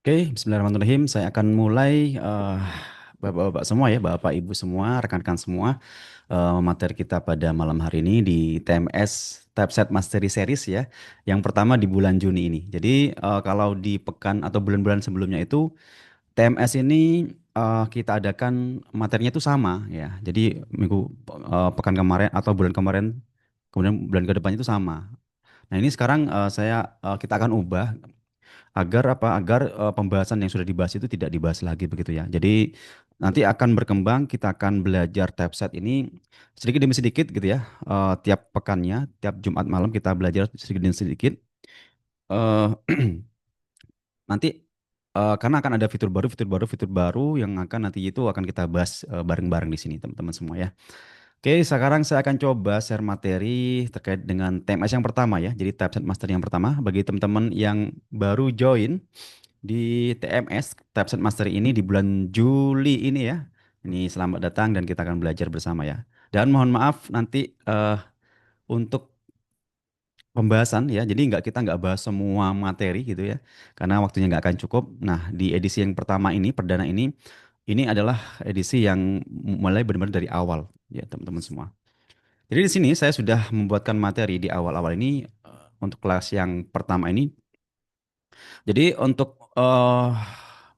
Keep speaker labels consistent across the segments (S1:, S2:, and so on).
S1: Oke, Bismillahirrahmanirrahim. Saya akan mulai Bapak-bapak semua ya, Bapak Ibu semua, rekan-rekan semua, materi kita pada malam hari ini di TMS Typeset Mastery Series ya, yang pertama di bulan Juni ini. Jadi kalau di pekan atau bulan-bulan sebelumnya itu TMS ini kita adakan materinya itu sama ya. Jadi pekan kemarin atau bulan kemarin, kemudian bulan ke depan itu sama. Nah ini sekarang kita akan ubah agar pembahasan yang sudah dibahas itu tidak dibahas lagi begitu ya. Jadi nanti akan berkembang, kita akan belajar typeset ini sedikit demi sedikit gitu ya. Tiap pekannya, tiap Jumat malam kita belajar sedikit demi sedikit. Eh, Nanti karena akan ada fitur baru yang akan nanti itu akan kita bahas bareng-bareng di sini teman-teman semua ya. Oke, sekarang saya akan coba share materi terkait dengan TMS yang pertama ya. Jadi typeset master yang pertama bagi teman-teman yang baru join di TMS Typeset Mastery ini di bulan Juli ini ya. Ini selamat datang dan kita akan belajar bersama ya. Dan mohon maaf nanti untuk pembahasan ya. Jadi kita nggak bahas semua materi gitu ya. Karena waktunya nggak akan cukup. Nah, di edisi yang pertama ini, perdana ini adalah edisi yang mulai benar-benar dari awal ya teman-teman semua. Jadi di sini saya sudah membuatkan materi di awal-awal ini untuk kelas yang pertama ini. Jadi untuk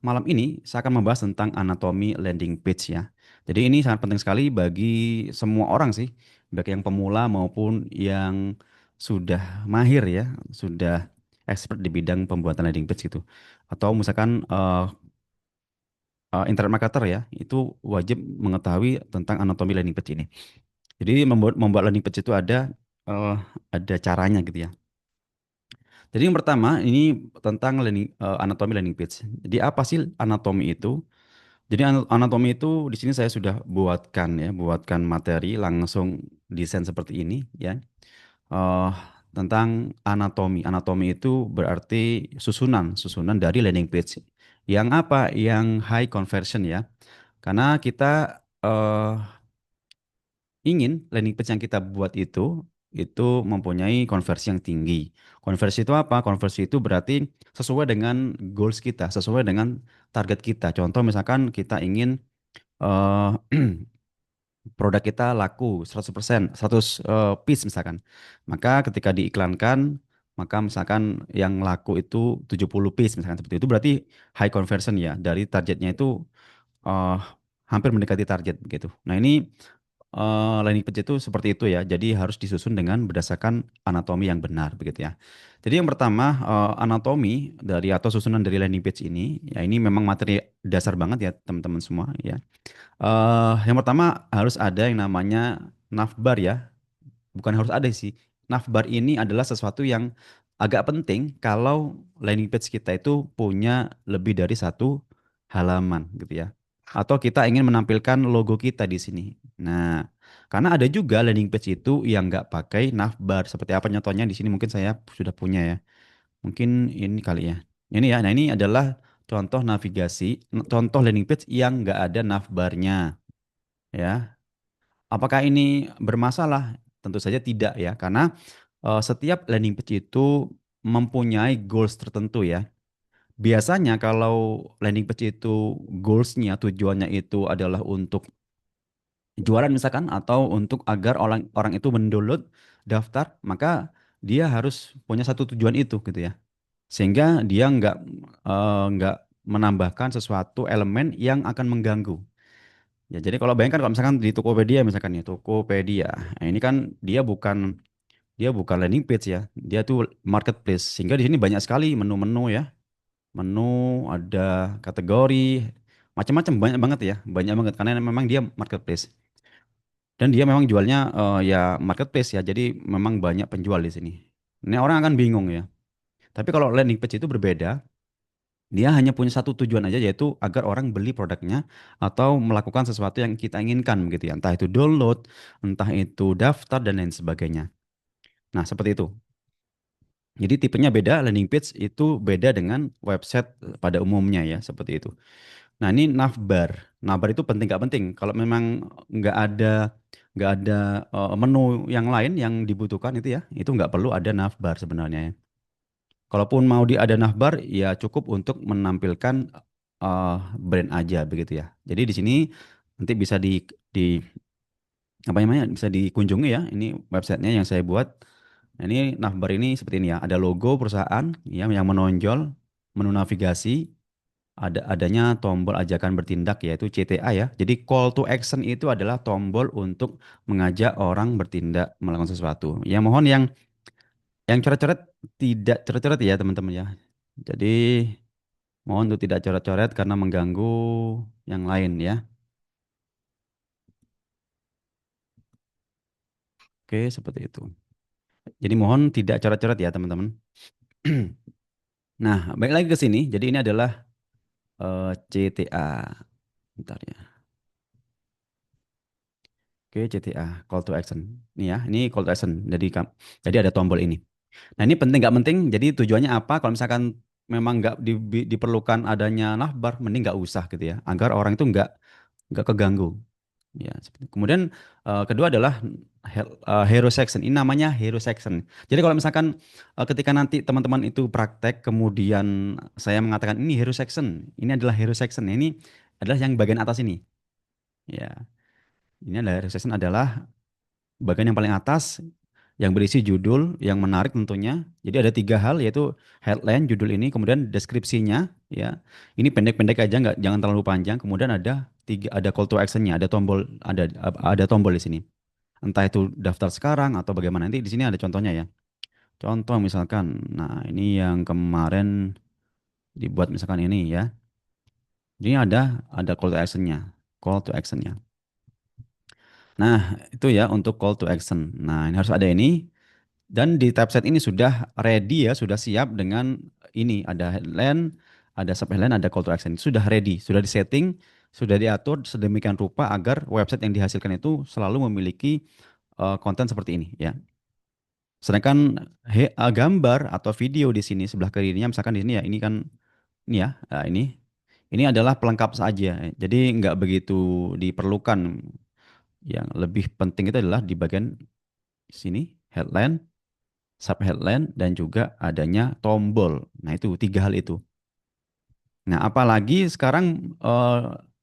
S1: malam ini saya akan membahas tentang anatomi landing page ya. Jadi ini sangat penting sekali bagi semua orang sih, baik yang pemula maupun yang sudah mahir ya, sudah expert di bidang pembuatan landing page gitu. Atau misalkan internet marketer ya, itu wajib mengetahui tentang anatomi landing page ini. Jadi membuat landing page itu eh, ada caranya gitu ya. Jadi yang pertama ini tentang anatomi landing page. Jadi apa sih anatomi itu? Jadi anatomi itu di sini saya sudah buatkan materi langsung desain seperti ini ya. Eh, Tentang anatomi. Anatomi itu berarti susunan dari landing page. Yang apa? Yang high conversion ya. Karena kita ingin landing page yang kita buat itu mempunyai konversi yang tinggi. Konversi itu apa? Konversi itu berarti sesuai dengan goals kita, sesuai dengan target kita. Contoh misalkan kita ingin eh, produk kita laku 100%, 100 piece misalkan. Maka ketika diiklankan, maka misalkan yang laku itu 70 piece misalkan seperti itu berarti high conversion ya. Dari targetnya itu eh, hampir mendekati target gitu. Nah, ini landing page itu seperti itu ya. Jadi harus disusun dengan berdasarkan anatomi yang benar begitu ya. Jadi yang pertama anatomi dari atau susunan dari landing page ini ya ini memang materi dasar banget ya teman-teman semua ya. Yang pertama harus ada yang namanya navbar ya. Bukan harus ada sih. Navbar ini adalah sesuatu yang agak penting kalau landing page kita itu punya lebih dari satu halaman gitu ya. Atau kita ingin menampilkan logo kita di sini. Nah, karena ada juga landing page itu yang nggak pakai navbar. Seperti apa contohnya di sini mungkin saya sudah punya ya. Mungkin ini kali ya. Ini ya. Nah, ini adalah contoh navigasi, contoh landing page yang nggak ada navbarnya ya. Apakah ini bermasalah? Tentu saja tidak ya, karena setiap landing page itu mempunyai goals tertentu ya. Biasanya kalau landing page itu goalsnya, tujuannya itu adalah untuk jualan misalkan atau untuk agar orang orang itu mendownload daftar, maka dia harus punya satu tujuan itu gitu ya. Sehingga dia nggak menambahkan sesuatu elemen yang akan mengganggu. Ya, jadi kalau bayangkan kalau misalkan di Tokopedia misalkan ya, Tokopedia. Nah, ini kan dia bukan landing page ya. Dia tuh marketplace. Sehingga di sini banyak sekali menu-menu ya. Menu ada kategori macam-macam banyak banget ya. Banyak banget karena memang dia marketplace. Dan dia memang jualnya ya marketplace ya. Jadi memang banyak penjual di sini. Ini orang akan bingung ya. Tapi kalau landing page itu berbeda. Dia hanya punya satu tujuan aja yaitu agar orang beli produknya atau melakukan sesuatu yang kita inginkan begitu ya. Entah itu download, entah itu daftar dan lain sebagainya. Nah, seperti itu. Jadi tipenya beda, landing page itu beda dengan website pada umumnya ya, seperti itu. Nah, ini navbar. Navbar itu penting nggak penting? Kalau memang nggak ada nggak ada menu yang lain yang dibutuhkan itu ya, itu nggak perlu ada navbar sebenarnya ya. Kalaupun mau ada navbar, ya cukup untuk menampilkan brand aja begitu ya. Jadi di sini nanti bisa di apa namanya bisa dikunjungi ya. Ini websitenya yang saya buat. Nah, ini navbar ini seperti ini ya. Ada logo perusahaan ya yang menonjol, menu navigasi, adanya tombol ajakan bertindak yaitu CTA ya. Jadi call to action itu adalah tombol untuk mengajak orang bertindak melakukan sesuatu. Ya mohon yang coret-coret tidak coret-coret ya teman-teman ya. Jadi mohon untuk tidak coret-coret karena mengganggu yang lain ya. Oke, seperti itu. Jadi mohon tidak coret-coret ya teman-teman. Nah, baik lagi ke sini. Jadi ini adalah CTA. Bentar ya. Oke, CTA, call to action. Ini ya, ini call to action. Jadi ada tombol ini. Nah, ini penting nggak penting? Jadi tujuannya apa? Kalau misalkan memang nggak diperlukan adanya navbar, mending nggak usah gitu ya. Agar orang itu nggak keganggu. Ya, kemudian kedua adalah hero section. Ini namanya hero section. Jadi kalau misalkan ketika nanti teman-teman itu praktek, kemudian saya mengatakan ini hero section, ini adalah hero section. Ini adalah yang bagian atas ini. Ya, ini adalah hero section adalah bagian yang paling atas yang berisi judul yang menarik tentunya. Jadi ada tiga hal yaitu headline judul ini, kemudian deskripsinya ya. Ini pendek-pendek aja nggak jangan terlalu panjang. Kemudian ada call to actionnya, ada tombol di sini. Entah itu daftar sekarang atau bagaimana. Nanti di sini ada contohnya ya. Contoh misalkan, nah ini yang kemarin dibuat misalkan ini ya. Ini ada call to actionnya, call to actionnya. Nah itu ya untuk call to action. Nah ini harus ada ini. Dan di typeset ini sudah ready ya, sudah siap dengan ini ada headline, ada sub headline, ada call to action. Sudah ready, sudah disetting, sudah diatur sedemikian rupa agar website yang dihasilkan itu selalu memiliki konten seperti ini ya. Sedangkan gambar atau video di sini sebelah kirinya misalkan di sini ya, ini kan ini ya, ini adalah pelengkap saja. Jadi nggak begitu diperlukan. Yang lebih penting itu adalah di bagian sini headline, subheadline dan juga adanya tombol. Nah, itu tiga hal itu. Nah, apalagi sekarang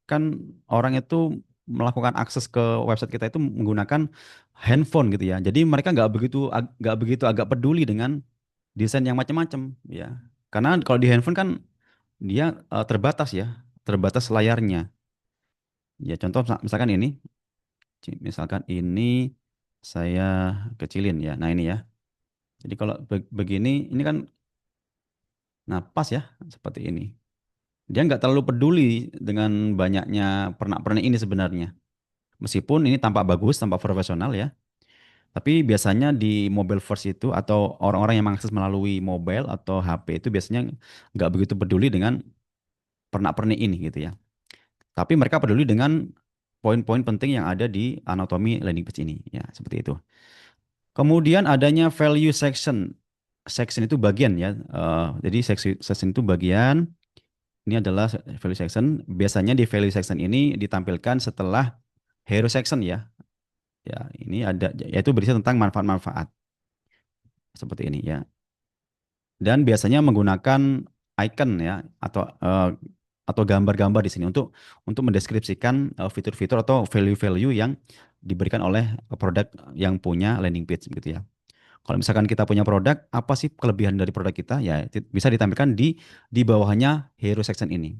S1: kan orang itu melakukan akses ke website kita itu menggunakan handphone gitu ya. Jadi mereka nggak begitu agak peduli dengan desain yang macam-macam ya. Karena kalau di handphone kan dia terbatas ya, terbatas layarnya. Ya contoh misalkan ini, misalkan ini saya kecilin ya. Nah ini ya. Jadi kalau begini, ini kan nah pas ya seperti ini. Dia nggak terlalu peduli dengan banyaknya pernak-pernik ini sebenarnya. Meskipun ini tampak bagus, tampak profesional ya. Tapi biasanya di mobile first itu atau orang-orang yang mengakses melalui mobile atau HP itu biasanya nggak begitu peduli dengan pernak-pernik ini gitu ya. Tapi mereka peduli dengan poin-poin penting yang ada di anatomi landing page ini ya, seperti itu. Kemudian adanya value section. Section itu bagian ya. Jadi section itu bagian. Ini adalah value section. Biasanya di value section ini ditampilkan setelah hero section ya. Ya, ini ada yaitu berisi tentang manfaat-manfaat seperti ini ya. Dan biasanya menggunakan icon ya atau gambar-gambar di sini untuk mendeskripsikan fitur-fitur atau value-value yang diberikan oleh produk yang punya landing page gitu ya. Kalau misalkan kita punya produk, apa sih kelebihan dari produk kita? Ya, bisa ditampilkan di bawahnya hero section ini.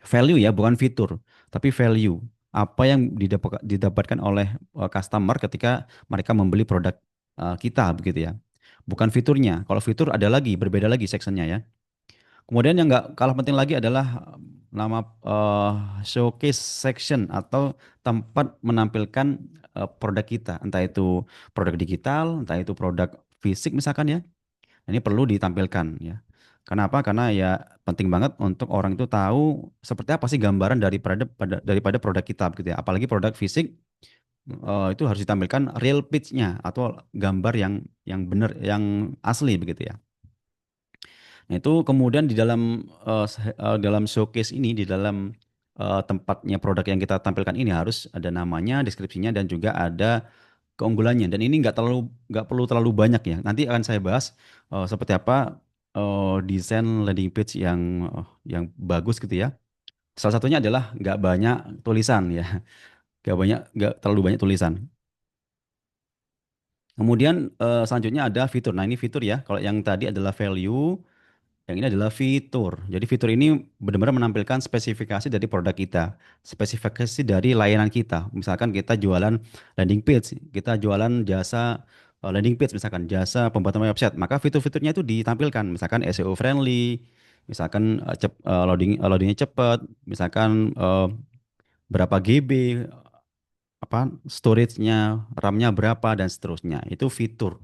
S1: Value ya, bukan fitur, tapi value. Apa yang didapatkan oleh customer ketika mereka membeli produk kita begitu ya. Bukan fiturnya. Kalau fitur ada lagi, berbeda lagi sectionnya ya. Kemudian yang nggak kalah penting lagi adalah nama showcase section atau tempat menampilkan produk kita. Entah itu produk digital, entah itu produk fisik misalkan ya. Ini perlu ditampilkan ya. Kenapa? Karena ya penting banget untuk orang itu tahu seperti apa sih gambaran daripada produk kita gitu ya. Apalagi produk fisik itu harus ditampilkan real pitch-nya atau gambar yang benar, yang asli begitu ya. Nah, itu kemudian di dalam showcase ini, di dalam tempatnya produk yang kita tampilkan ini harus ada namanya, deskripsinya dan juga ada keunggulannya. Dan ini nggak perlu terlalu banyak ya. Nanti akan saya bahas seperti apa. desain landing page yang bagus gitu ya. Salah satunya adalah nggak banyak tulisan ya, nggak terlalu banyak tulisan. Kemudian selanjutnya ada fitur. Nah ini fitur ya. Kalau yang tadi adalah value, yang ini adalah fitur. Jadi fitur ini benar-benar menampilkan spesifikasi dari produk kita, spesifikasi dari layanan kita. Misalkan kita jualan landing page, kita jualan jasa landing page, misalkan jasa pembuatan website, maka fitur-fiturnya itu ditampilkan. Misalkan SEO friendly, misalkan loadingnya cepat, misalkan berapa GB, apa storage-nya, RAM-nya berapa dan seterusnya. Itu fitur.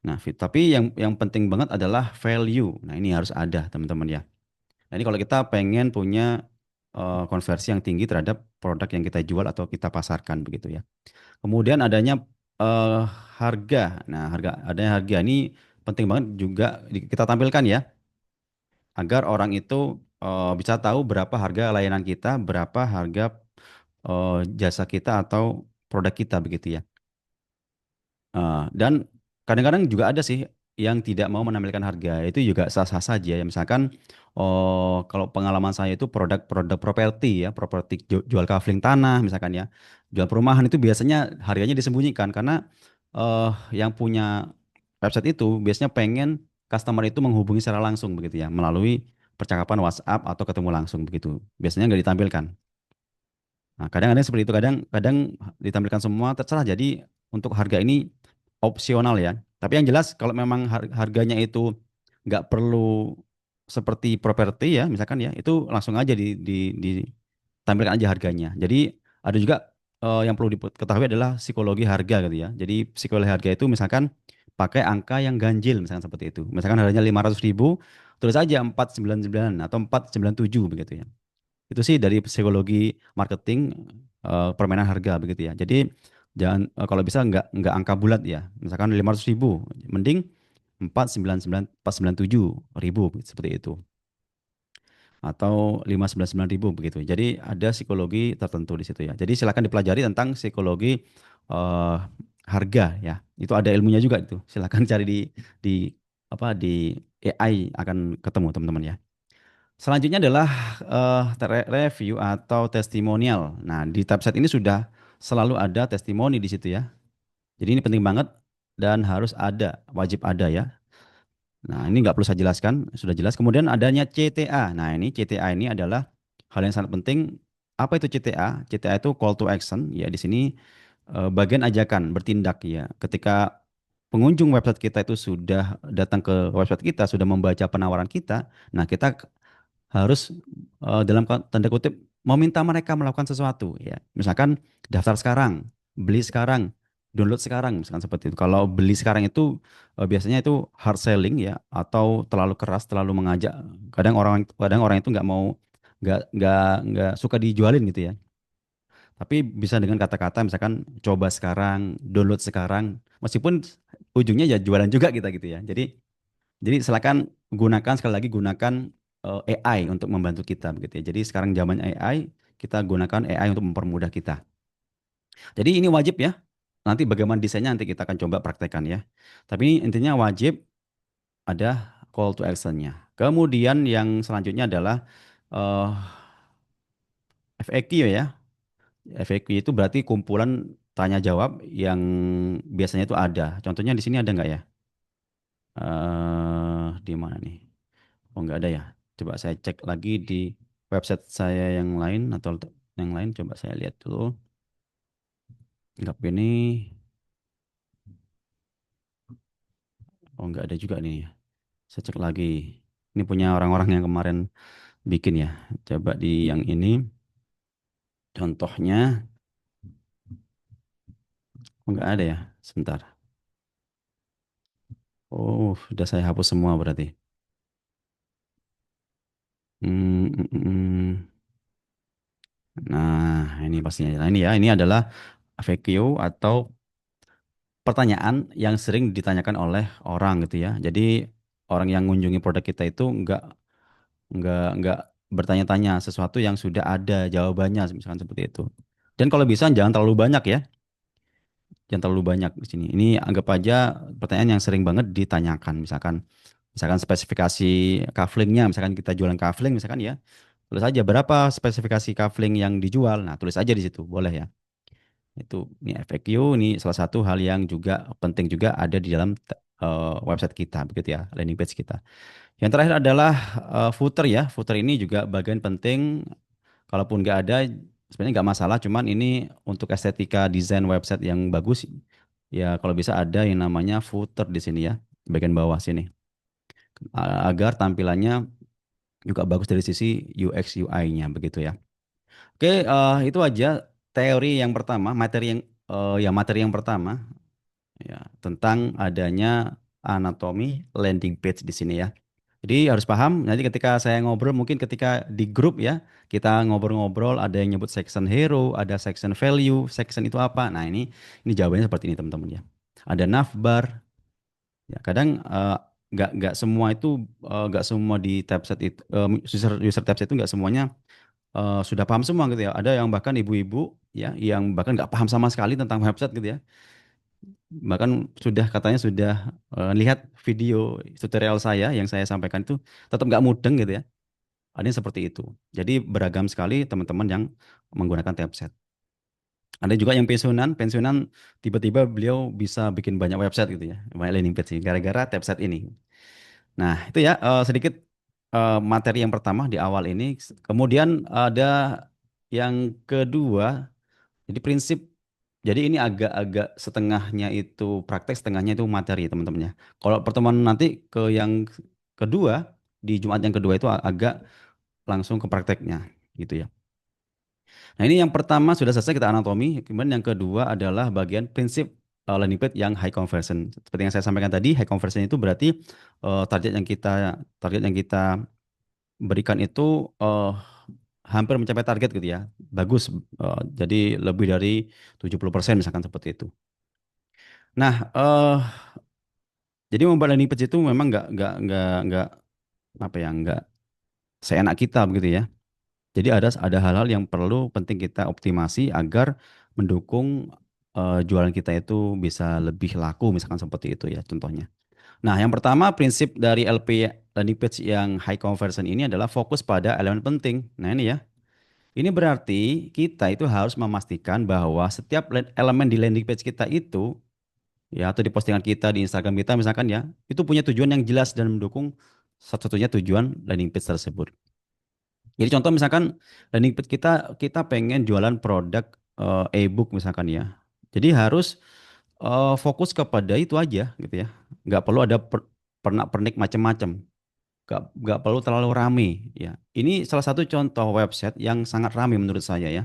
S1: Nah, tapi yang penting banget adalah value. Nah, ini harus ada, teman-teman ya. Nah, ini kalau kita pengen punya konversi yang tinggi terhadap produk yang kita jual atau kita pasarkan begitu ya. Kemudian adanya eh, harga. Nah, adanya harga ini penting banget juga kita tampilkan ya, agar orang itu bisa tahu berapa harga layanan kita, berapa harga jasa kita atau produk kita begitu ya. Dan kadang-kadang juga ada sih yang tidak mau menampilkan harga, itu juga sah-sah saja ya. Misalkan, oh kalau pengalaman saya itu produk-produk properti ya, properti jual kafling tanah misalkan ya, jual perumahan itu biasanya harganya disembunyikan karena yang punya website itu biasanya pengen customer itu menghubungi secara langsung begitu ya, melalui percakapan WhatsApp atau ketemu langsung begitu. Biasanya nggak ditampilkan. Nah, kadang-kadang seperti itu, kadang-kadang ditampilkan semua terserah. Jadi untuk harga ini opsional ya. Tapi yang jelas kalau memang harganya itu nggak perlu seperti properti ya, misalkan ya, itu langsung aja ditampilkan aja harganya. Jadi ada juga yang perlu diketahui adalah psikologi harga gitu ya. Jadi psikologi harga itu misalkan pakai angka yang ganjil, misalkan seperti itu. Misalkan harganya 500.000, tulis aja 499 atau 497 begitu ya. Itu sih dari psikologi marketing, permainan harga begitu ya. Jadi jangan, kalau bisa nggak angka bulat ya. Misalkan 500.000, mending 499 497.000 seperti itu. Atau 599.000 begitu. Jadi ada psikologi tertentu di situ ya. Jadi silakan dipelajari tentang psikologi eh, harga ya. Itu ada ilmunya juga itu. Silakan cari di di AI akan ketemu teman-teman ya. Selanjutnya adalah review atau testimonial. Nah, di website ini sudah selalu ada testimoni di situ ya. Jadi ini penting banget dan harus ada, wajib ada ya. Nah, ini nggak perlu saya jelaskan, sudah jelas. Kemudian adanya CTA. Nah, ini CTA ini adalah hal yang sangat penting. Apa itu CTA? CTA itu call to action. Ya, di sini bagian ajakan bertindak ya. Ketika pengunjung website kita itu sudah datang ke website kita, sudah membaca penawaran kita, nah kita harus dalam tanda kutip meminta mereka melakukan sesuatu ya. Misalkan daftar sekarang, beli sekarang, download sekarang misalkan seperti itu. Kalau beli sekarang itu biasanya itu hard selling ya, atau terlalu keras, terlalu mengajak. Kadang orang itu nggak mau, nggak suka dijualin gitu ya. Tapi bisa dengan kata-kata misalkan coba sekarang, download sekarang, meskipun ujungnya ya jualan juga kita gitu ya. Jadi silakan gunakan, sekali lagi gunakan AI untuk membantu kita begitu ya. Jadi sekarang zaman AI, kita gunakan AI untuk mempermudah kita. Jadi ini wajib ya. Nanti bagaimana desainnya nanti kita akan coba praktekkan ya. Tapi ini intinya wajib ada call to action-nya. Kemudian yang selanjutnya adalah eh, FAQ ya. FAQ itu berarti kumpulan tanya jawab yang biasanya itu ada. Contohnya di sini ada nggak ya? Di mana nih? Oh nggak ada ya. Coba saya cek lagi di website saya yang lain atau yang lain. Coba saya lihat dulu. Nggak ini. Oh nggak ada juga nih. Saya cek lagi. Ini punya orang-orang yang kemarin bikin ya. Coba di yang ini. Contohnya. Oh nggak ada ya. Sebentar. Oh sudah saya hapus semua berarti. Hmm, mm, mm, mm. Nah ini pastinya. Nah ini ya. Ini adalah FAQ atau pertanyaan yang sering ditanyakan oleh orang gitu ya. Jadi orang yang mengunjungi produk kita itu nggak bertanya-tanya sesuatu yang sudah ada jawabannya, misalkan seperti itu. Dan kalau bisa jangan terlalu banyak ya, jangan terlalu banyak di sini. Ini anggap aja pertanyaan yang sering banget ditanyakan, misalkan. Misalkan spesifikasi kaflingnya, misalkan kita jualan kafling, misalkan ya, tulis aja berapa spesifikasi kafling yang dijual. Nah, tulis aja di situ, boleh ya. Itu ini FAQ, ini salah satu hal yang juga penting juga ada di dalam website kita, begitu ya, landing page kita. Yang terakhir adalah footer ya. Footer ini juga bagian penting. Kalaupun nggak ada, sebenarnya nggak masalah. Cuman ini untuk estetika desain website yang bagus, ya kalau bisa ada yang namanya footer di sini ya, bagian bawah sini. Agar tampilannya juga bagus dari sisi UX UI-nya begitu ya. Oke, itu aja teori yang pertama, materi yang pertama ya tentang adanya anatomi landing page di sini ya. Jadi harus paham, nanti ketika saya ngobrol, mungkin ketika di grup ya, kita ngobrol-ngobrol, ada yang nyebut section hero, ada section value, section itu apa? Nah ini jawabannya seperti ini teman-teman ya. Ada navbar, ya kadang nggak semua itu nggak semua di tabset itu user user tabset itu nggak semuanya sudah paham semua gitu ya. Ada yang bahkan ibu-ibu ya, yang bahkan nggak paham sama sekali tentang website gitu ya. Bahkan sudah katanya sudah lihat video tutorial saya yang saya sampaikan itu tetap nggak mudeng gitu ya. Ada yang seperti itu. Jadi beragam sekali teman-teman yang menggunakan tabset. Ada juga yang pensiunan, pensiunan tiba-tiba beliau bisa bikin banyak website gitu ya, banyak landing page sih, gara-gara tabset ini. Nah itu ya sedikit materi yang pertama di awal ini. Kemudian ada yang kedua, jadi prinsip. Jadi ini agak-agak setengahnya itu praktek, setengahnya itu materi teman-teman ya. Kalau pertemuan nanti ke yang kedua, di Jumat yang kedua itu agak langsung ke prakteknya gitu ya. Nah ini yang pertama sudah selesai kita anatomi, kemudian yang kedua adalah bagian prinsip landing page yang high conversion. Seperti yang saya sampaikan tadi, high conversion itu berarti target yang kita berikan itu hampir mencapai target gitu ya. Bagus, jadi lebih dari 70% misalkan seperti itu. Nah, jadi membuat landing page itu memang nggak apa ya, nggak seenak kita begitu ya. Jadi ada hal-hal yang perlu penting kita optimasi agar mendukung jualan kita itu bisa lebih laku, misalkan seperti itu ya contohnya. Nah, yang pertama prinsip dari LP landing page yang high conversion ini adalah fokus pada elemen penting. Nah, ini ya. Ini berarti kita itu harus memastikan bahwa setiap elemen di landing page kita itu ya atau di postingan kita di Instagram kita misalkan ya, itu punya tujuan yang jelas dan mendukung satu-satunya tujuan landing page tersebut. Jadi contoh misalkan landing page kita kita pengen jualan produk e-book misalkan ya. Jadi harus fokus kepada itu aja gitu ya. Nggak perlu ada pernak-pernik macam-macam. Nggak perlu terlalu rame ya. Ini salah satu contoh website yang sangat rame menurut saya ya.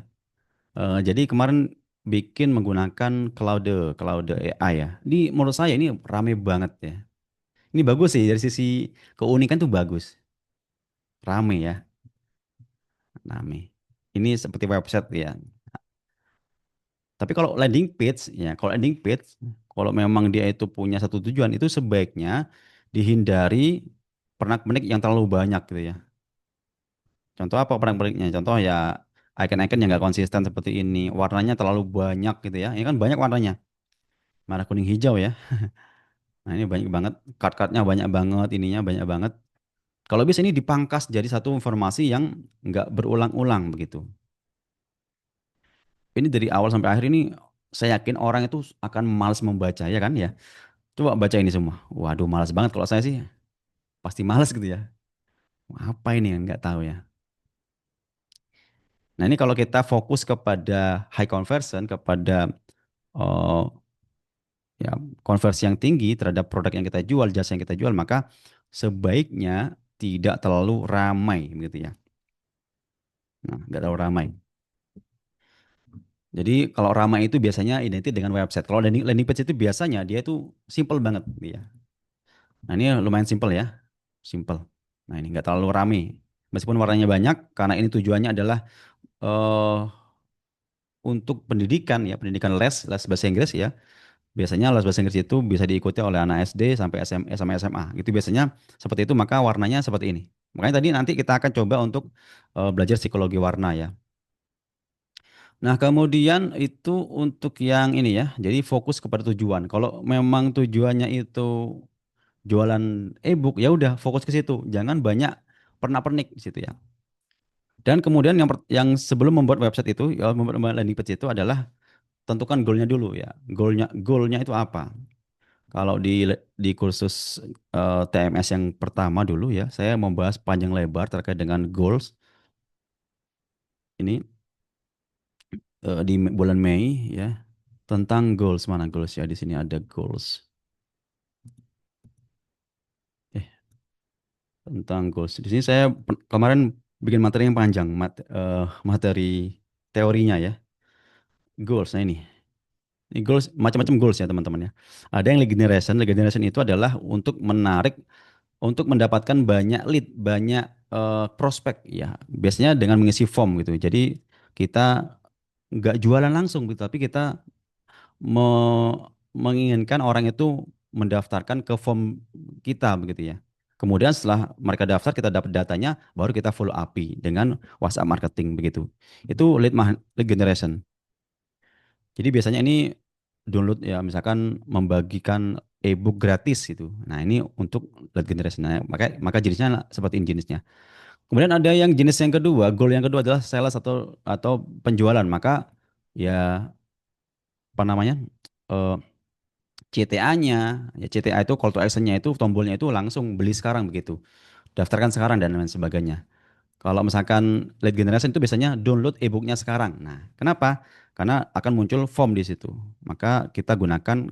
S1: Jadi kemarin bikin menggunakan Claude AI ya. Ini menurut saya ini rame banget ya. Ini bagus sih dari sisi keunikan tuh bagus. Rame ya, rame. Ini seperti website ya. Tapi kalau landing page, kalau memang dia itu punya satu tujuan, itu sebaiknya dihindari pernak-pernik yang terlalu banyak gitu ya. Contoh apa pernak-perniknya? Contoh ya icon-icon yang nggak konsisten seperti ini, warnanya terlalu banyak gitu ya. Ini kan banyak warnanya, merah, kuning, hijau ya. Nah ini banyak banget, card-cardnya banyak banget, ininya banyak banget. Kalau bisa ini dipangkas jadi satu informasi yang nggak berulang-ulang begitu. Ini dari awal sampai akhir ini saya yakin orang itu akan malas membaca ya kan ya. Coba baca ini semua. Waduh, malas banget kalau saya sih. Pasti malas gitu ya. Apa ini yang nggak tahu ya. Nah ini kalau kita fokus kepada high conversion, kepada eh, ya konversi yang tinggi terhadap produk yang kita jual, jasa yang kita jual, maka sebaiknya tidak terlalu ramai begitu ya. Nah, nggak terlalu ramai. Jadi kalau ramai itu biasanya identik dengan website. Kalau landing page itu biasanya dia itu simple banget dia. Nah ini lumayan simple ya, simple. Nah ini nggak terlalu rame. Meskipun warnanya banyak, karena ini tujuannya adalah eh untuk pendidikan ya, pendidikan les bahasa Inggris ya. Biasanya les bahasa Inggris itu bisa diikuti oleh anak SD sampai sampai SMA. Itu biasanya seperti itu, maka warnanya seperti ini. Makanya tadi nanti kita akan coba untuk belajar psikologi warna ya. Nah, kemudian itu untuk yang ini ya. Jadi fokus kepada tujuan. Kalau memang tujuannya itu jualan e-book, ya udah fokus ke situ, jangan banyak pernak-pernik di situ ya. Dan kemudian yang sebelum membuat website itu, ya, membuat landing page itu adalah tentukan goalnya dulu ya. Goalnya itu apa? Kalau di kursus TMS yang pertama dulu ya, saya membahas panjang lebar terkait dengan goals ini di bulan Mei ya, tentang goals. Mana goals ya? Di sini ada goals. Eh, tentang goals. Di sini saya kemarin bikin materi yang panjang, materi teorinya ya. Goals. Nah ini. Ini goals, macam-macam goals ya teman-teman ya. Ada yang lead generation. Lead generation itu adalah untuk menarik, untuk mendapatkan banyak lead, banyak prospek ya. Biasanya dengan mengisi form gitu. Jadi kita nggak jualan langsung gitu, tapi kita menginginkan orang itu mendaftarkan ke form kita begitu ya. Kemudian setelah mereka daftar, kita dapat datanya, baru kita follow up dengan WhatsApp marketing begitu. Itu lead generation. Jadi biasanya ini download ya, misalkan membagikan e-book gratis gitu. Nah, ini untuk lead generation. Nah, maka jenisnya seperti ini jenisnya. Kemudian ada yang jenis yang kedua, goal yang kedua adalah sales atau penjualan. Maka ya apa namanya? CTA-nya, ya CTA itu call to action-nya itu tombolnya itu langsung beli sekarang begitu. Daftarkan sekarang dan lain sebagainya. Kalau misalkan lead generation itu biasanya download e-booknya sekarang. Nah, kenapa? Karena akan muncul form di situ. Maka kita gunakan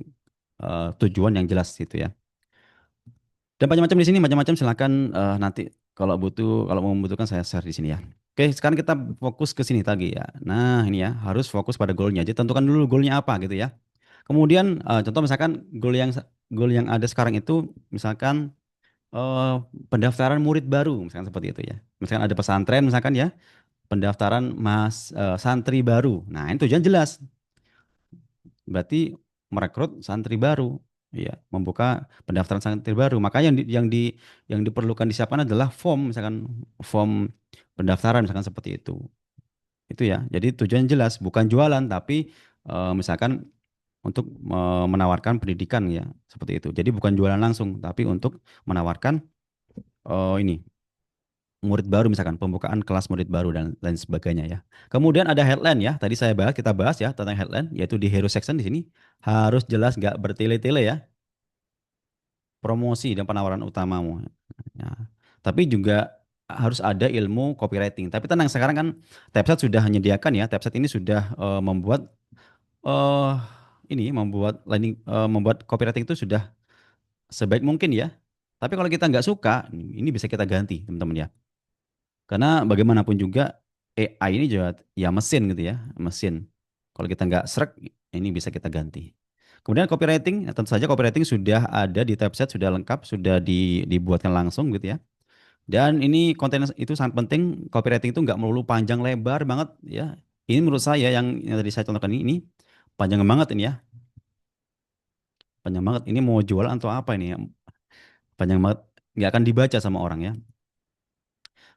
S1: tujuan yang jelas gitu ya. Dan macam-macam di sini, macam-macam silakan nanti kalau membutuhkan saya share di sini ya. Oke, sekarang kita fokus ke sini tadi ya. Nah, ini ya, harus fokus pada goalnya. Jadi tentukan dulu goalnya apa gitu ya. Kemudian contoh misalkan goal yang ada sekarang itu misalkan eh, pendaftaran murid baru misalkan seperti itu ya. Misalkan ada pesantren misalkan ya, pendaftaran santri baru. Nah, ini tujuan jelas. Berarti merekrut santri baru. Ya, membuka pendaftaran santri baru. Maka yang diperlukan disiapkan adalah form, misalkan form pendaftaran misalkan seperti itu. Itu ya. Jadi tujuan jelas, bukan jualan tapi misalkan untuk menawarkan pendidikan ya, seperti itu. Jadi bukan jualan langsung, tapi untuk menawarkan ini murid baru misalkan pembukaan kelas murid baru dan lain sebagainya ya. Kemudian ada headline ya. Tadi kita bahas ya tentang headline yaitu di hero section di sini harus jelas nggak bertele-tele ya, promosi dan penawaran utamamu. Ya. Tapi juga harus ada ilmu copywriting. Tapi tenang sekarang kan Typeset sudah menyediakan ya. Typeset ini sudah eh membuat copywriting itu sudah sebaik mungkin ya. Tapi kalau kita nggak suka, ini bisa kita ganti teman-teman ya. Karena bagaimanapun juga AI ini juga ya mesin gitu ya, mesin. Kalau kita nggak srek, ini bisa kita ganti. Kemudian copywriting, tentu saja copywriting sudah ada di typeset, sudah lengkap, sudah dibuatkan langsung gitu ya. Dan ini konten itu sangat penting, copywriting itu nggak melulu panjang lebar banget ya. Ini menurut saya yang tadi saya contohkan ini panjang banget ini ya, panjang banget. Ini mau jualan atau apa ini ya? Panjang banget, nggak akan dibaca sama orang ya.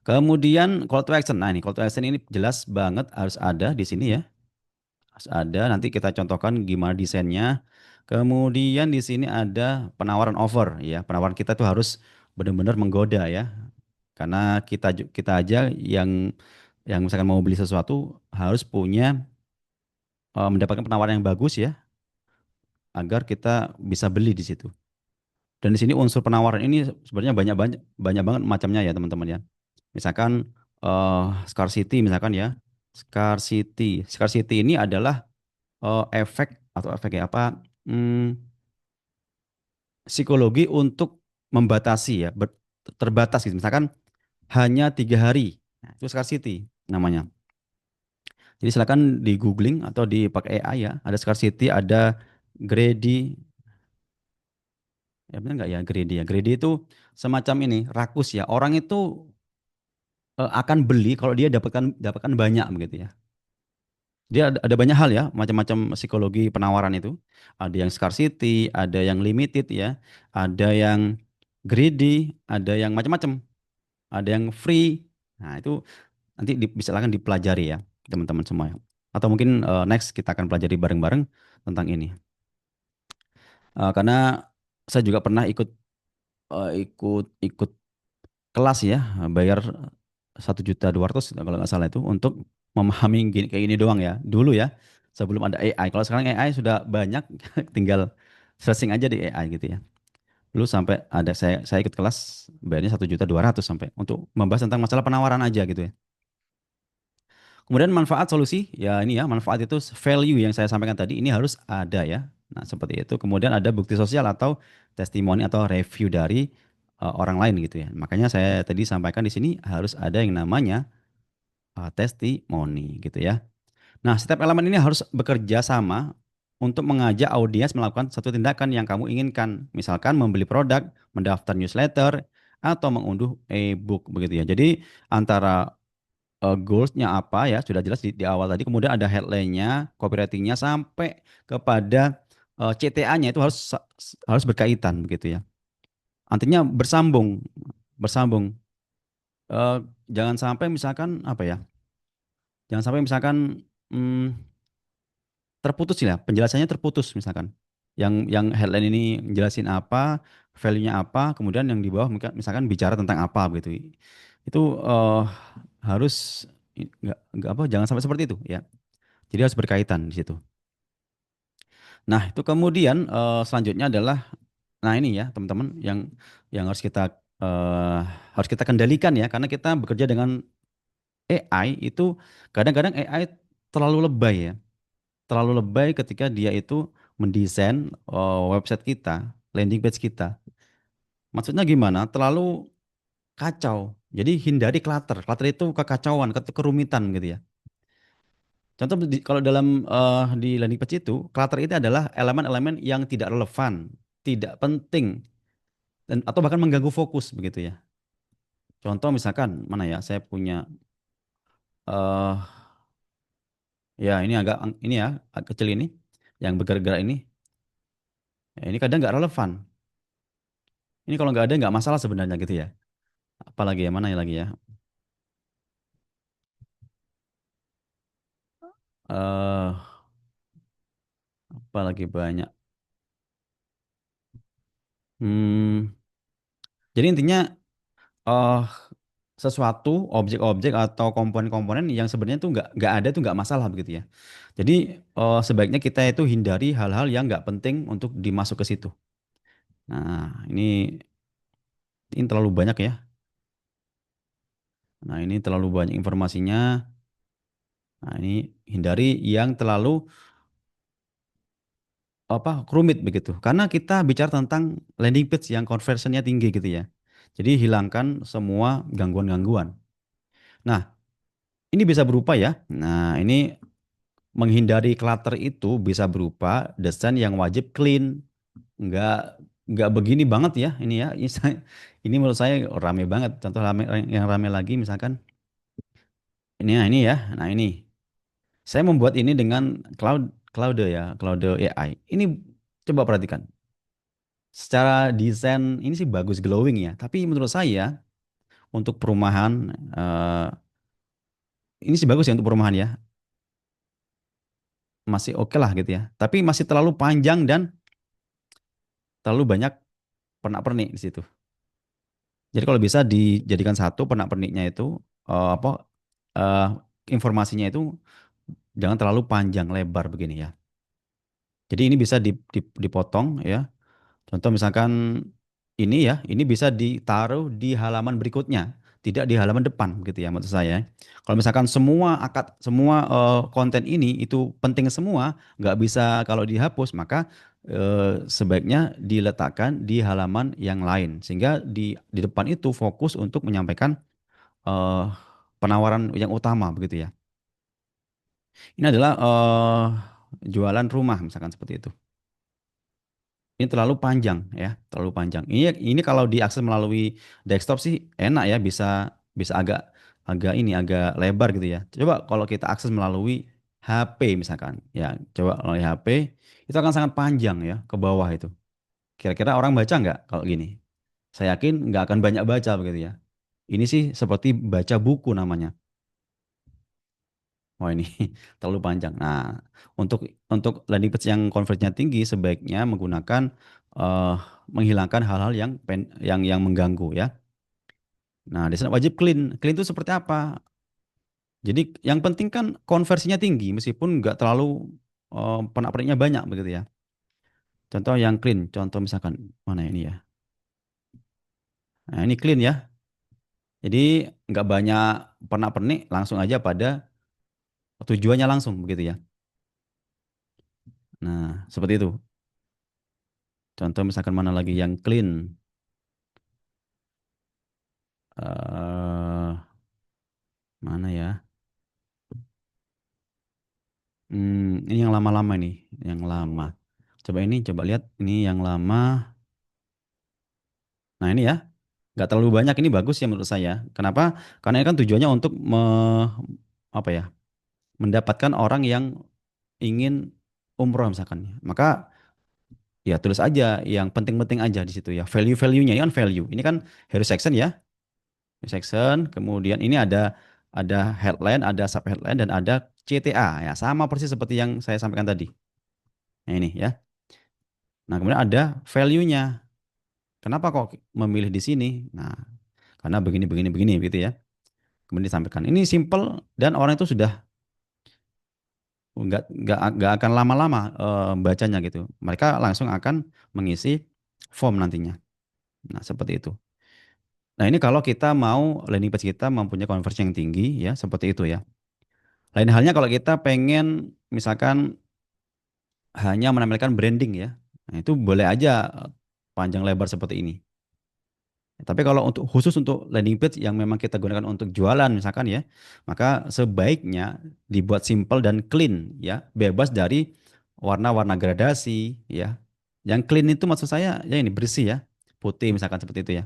S1: Kemudian call to action. Nah, ini call to action ini jelas banget harus ada di sini ya. Harus ada. Nanti kita contohkan gimana desainnya. Kemudian di sini ada penawaran offer ya. Penawaran kita tuh harus benar-benar menggoda ya. Karena kita aja yang misalkan mau beli sesuatu harus punya mendapatkan penawaran yang bagus ya agar kita bisa beli di situ. Dan di sini unsur penawaran ini sebenarnya banyak banyak banyak banget macamnya ya teman-teman ya. Misalkan scarcity misalkan ya. Scarcity ini adalah efek atau efek ya apa psikologi untuk membatasi ya terbatas gitu. Misalkan hanya 3 hari. Nah, itu scarcity namanya. Jadi silakan di googling atau dipakai AI ya. Ada scarcity, ada greedy. Ya benar nggak ya greedy ya? Greedy itu semacam ini rakus ya. Orang itu akan beli kalau dia dapatkan banyak begitu ya. Dia ada banyak hal ya, macam-macam psikologi penawaran itu. Ada yang scarcity, ada yang limited ya, ada yang greedy, ada yang macam-macam, ada yang free. Nah, itu nanti bisa silakan dipelajari ya, teman-teman semua. Atau mungkin next kita akan pelajari bareng-bareng tentang ini. Karena saya juga pernah ikut ikut ikut kelas ya, bayar 1.200.000 kalau nggak salah itu untuk memahami gini, kayak gini doang ya. Dulu ya, sebelum ada AI. Kalau sekarang AI sudah banyak, tinggal searching aja di AI gitu ya. Dulu sampai ada saya ikut kelas bayarnya 1.200.000 sampai untuk membahas tentang masalah penawaran aja gitu ya. Kemudian manfaat solusi, ya ini ya manfaat itu value yang saya sampaikan tadi ini harus ada ya. Nah seperti itu. Kemudian ada bukti sosial atau testimoni atau review dari orang lain gitu ya. Makanya saya tadi sampaikan di sini harus ada yang namanya testimoni gitu ya. Nah setiap elemen ini harus bekerja sama untuk mengajak audiens melakukan satu tindakan yang kamu inginkan. Misalkan membeli produk, mendaftar newsletter, atau mengunduh e-book begitu ya. Jadi antara goals-nya apa ya sudah jelas di awal tadi, kemudian ada headline-nya, copywriting-nya sampai kepada CTA-nya itu harus berkaitan begitu ya. Artinya bersambung, bersambung. Eh, jangan sampai misalkan apa ya? Jangan sampai misalkan hmm, terputus ya, penjelasannya terputus misalkan. Yang headline ini jelasin apa, value-nya apa, kemudian yang di bawah misalkan bicara tentang apa begitu. Itu harus nggak apa, jangan sampai seperti itu ya. Jadi harus berkaitan di situ. Nah, itu kemudian selanjutnya adalah nah ini ya, teman-teman yang eh, harus kita kendalikan ya karena kita bekerja dengan AI itu kadang-kadang AI terlalu lebay ya. Terlalu lebay ketika dia itu mendesain website kita, landing page kita. Maksudnya gimana? Terlalu kacau. Jadi hindari clutter. Clutter itu kekacauan, kerumitan gitu ya. Contoh kalau dalam di landing page itu, clutter itu adalah elemen-elemen yang tidak relevan, tidak penting, dan atau bahkan mengganggu fokus begitu ya. Contoh misalkan mana ya, saya punya eh ya ini ini ya agak kecil ini, yang bergerak-gerak ini, ya, ini kadang nggak relevan. Ini kalau nggak ada nggak masalah sebenarnya gitu ya. Apalagi ya mana ya lagi ya? eh Apalagi banyak. Hmm, jadi intinya eh sesuatu objek-objek atau komponen-komponen yang sebenarnya tuh nggak ada tuh nggak masalah begitu ya. Jadi sebaiknya kita itu hindari hal-hal yang nggak penting untuk dimasuk ke situ. Nah ini terlalu banyak ya. Nah ini terlalu banyak informasinya. Nah ini hindari yang terlalu apa rumit begitu. Karena kita bicara tentang landing page yang conversionnya tinggi gitu ya. Jadi hilangkan semua gangguan-gangguan. Nah ini bisa berupa ya. Nah ini menghindari clutter itu bisa berupa desain yang wajib clean, nggak nggak begini banget ya ini ya. Ini menurut saya rame banget. Contoh rame, yang rame lagi misalkan ini ya. Nah ini saya membuat ini dengan Claude ya, Claude AI. Ini coba perhatikan. Secara desain ini sih bagus glowing ya. Tapi menurut saya untuk perumahan ini sih bagus ya untuk perumahan ya. Masih oke lah gitu ya. Tapi masih terlalu panjang dan terlalu banyak pernak-pernik di situ. Jadi kalau bisa dijadikan satu pernak-perniknya itu apa eh, informasinya itu jangan terlalu panjang lebar begini ya. Jadi ini bisa dipotong ya. Contoh misalkan ini ya, ini bisa ditaruh di halaman berikutnya, tidak di halaman depan gitu ya maksud saya. Kalau misalkan semua konten ini itu penting semua, nggak bisa kalau dihapus, maka sebaiknya diletakkan di halaman yang lain sehingga di depan itu fokus untuk menyampaikan eh, penawaran yang utama begitu ya. Ini adalah jualan rumah misalkan seperti itu. Ini terlalu panjang ya, terlalu panjang. Ini kalau diakses melalui desktop sih enak ya, bisa bisa agak agak ini agak lebar gitu ya. Coba kalau kita akses melalui HP misalkan, ya coba melalui HP itu akan sangat panjang ya ke bawah itu. Kira-kira orang baca nggak kalau gini? Saya yakin nggak akan banyak baca begitu ya. Ini sih seperti baca buku namanya. Wah ini terlalu panjang. Nah, untuk landing page yang convertnya tinggi sebaiknya menggunakan eh, menghilangkan hal-hal yang yang mengganggu ya. Nah, di sana wajib clean. Clean itu seperti apa? Jadi yang penting kan konversinya tinggi meskipun nggak terlalu pernak-perniknya banyak begitu ya. Contoh yang clean, contoh misalkan mana ini ya. Nah, ini clean ya. Jadi nggak banyak pernak-pernik, langsung aja pada tujuannya langsung begitu ya. Nah, seperti itu. Contoh misalkan mana lagi yang clean. eh Mana ya? Ini yang lama-lama nih, yang lama. Coba ini, coba lihat ini yang lama. Nah ini ya, nggak terlalu banyak. Ini bagus ya menurut saya. Kenapa? Karena ini kan tujuannya untuk apa ya? Mendapatkan orang yang ingin umroh misalkan. Maka ya tulis aja yang penting-penting aja di situ ya. Value-value-nya ini kan value. Ini kan Harry section ya. Harry section. Kemudian ini ada headline, ada sub headline dan ada CTA ya. Sama persis seperti yang saya sampaikan tadi. Nah ini ya. Nah, kemudian ada value-nya. Kenapa kok memilih di sini? Nah, karena begini, begini, begini, gitu ya. Kemudian disampaikan. Ini simple dan orang itu sudah nggak akan lama-lama bacanya gitu. Mereka langsung akan mengisi form nantinya. Nah, seperti itu. Nah, ini kalau kita mau landing page kita mempunyai conversion yang tinggi ya, seperti itu ya. Lain halnya kalau kita pengen misalkan hanya menampilkan branding ya. Nah, itu boleh aja panjang lebar seperti ini. Tapi kalau untuk khusus untuk landing page yang memang kita gunakan untuk jualan misalkan ya, maka sebaiknya dibuat simple dan clean ya, bebas dari warna-warna gradasi ya. Yang clean itu maksud saya ya ini bersih ya, putih misalkan seperti itu ya.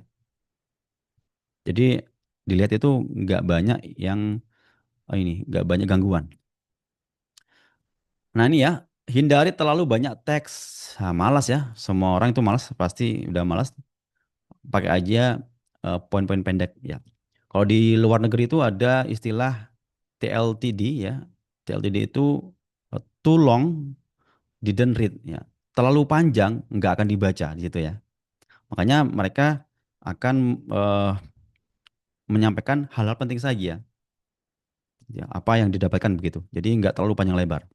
S1: Jadi dilihat itu nggak banyak yang ini nggak banyak gangguan. Nah ini ya, hindari terlalu banyak teks. Nah, malas ya, semua orang itu malas pasti udah malas. Pakai aja poin-poin pendek ya. Kalau di luar negeri itu ada istilah TLTD ya. TLTD itu too long didn't read ya. Terlalu panjang nggak akan dibaca di situ ya. Makanya mereka akan menyampaikan hal-hal penting saja ya, apa yang didapatkan begitu. Jadi nggak terlalu panjang lebar.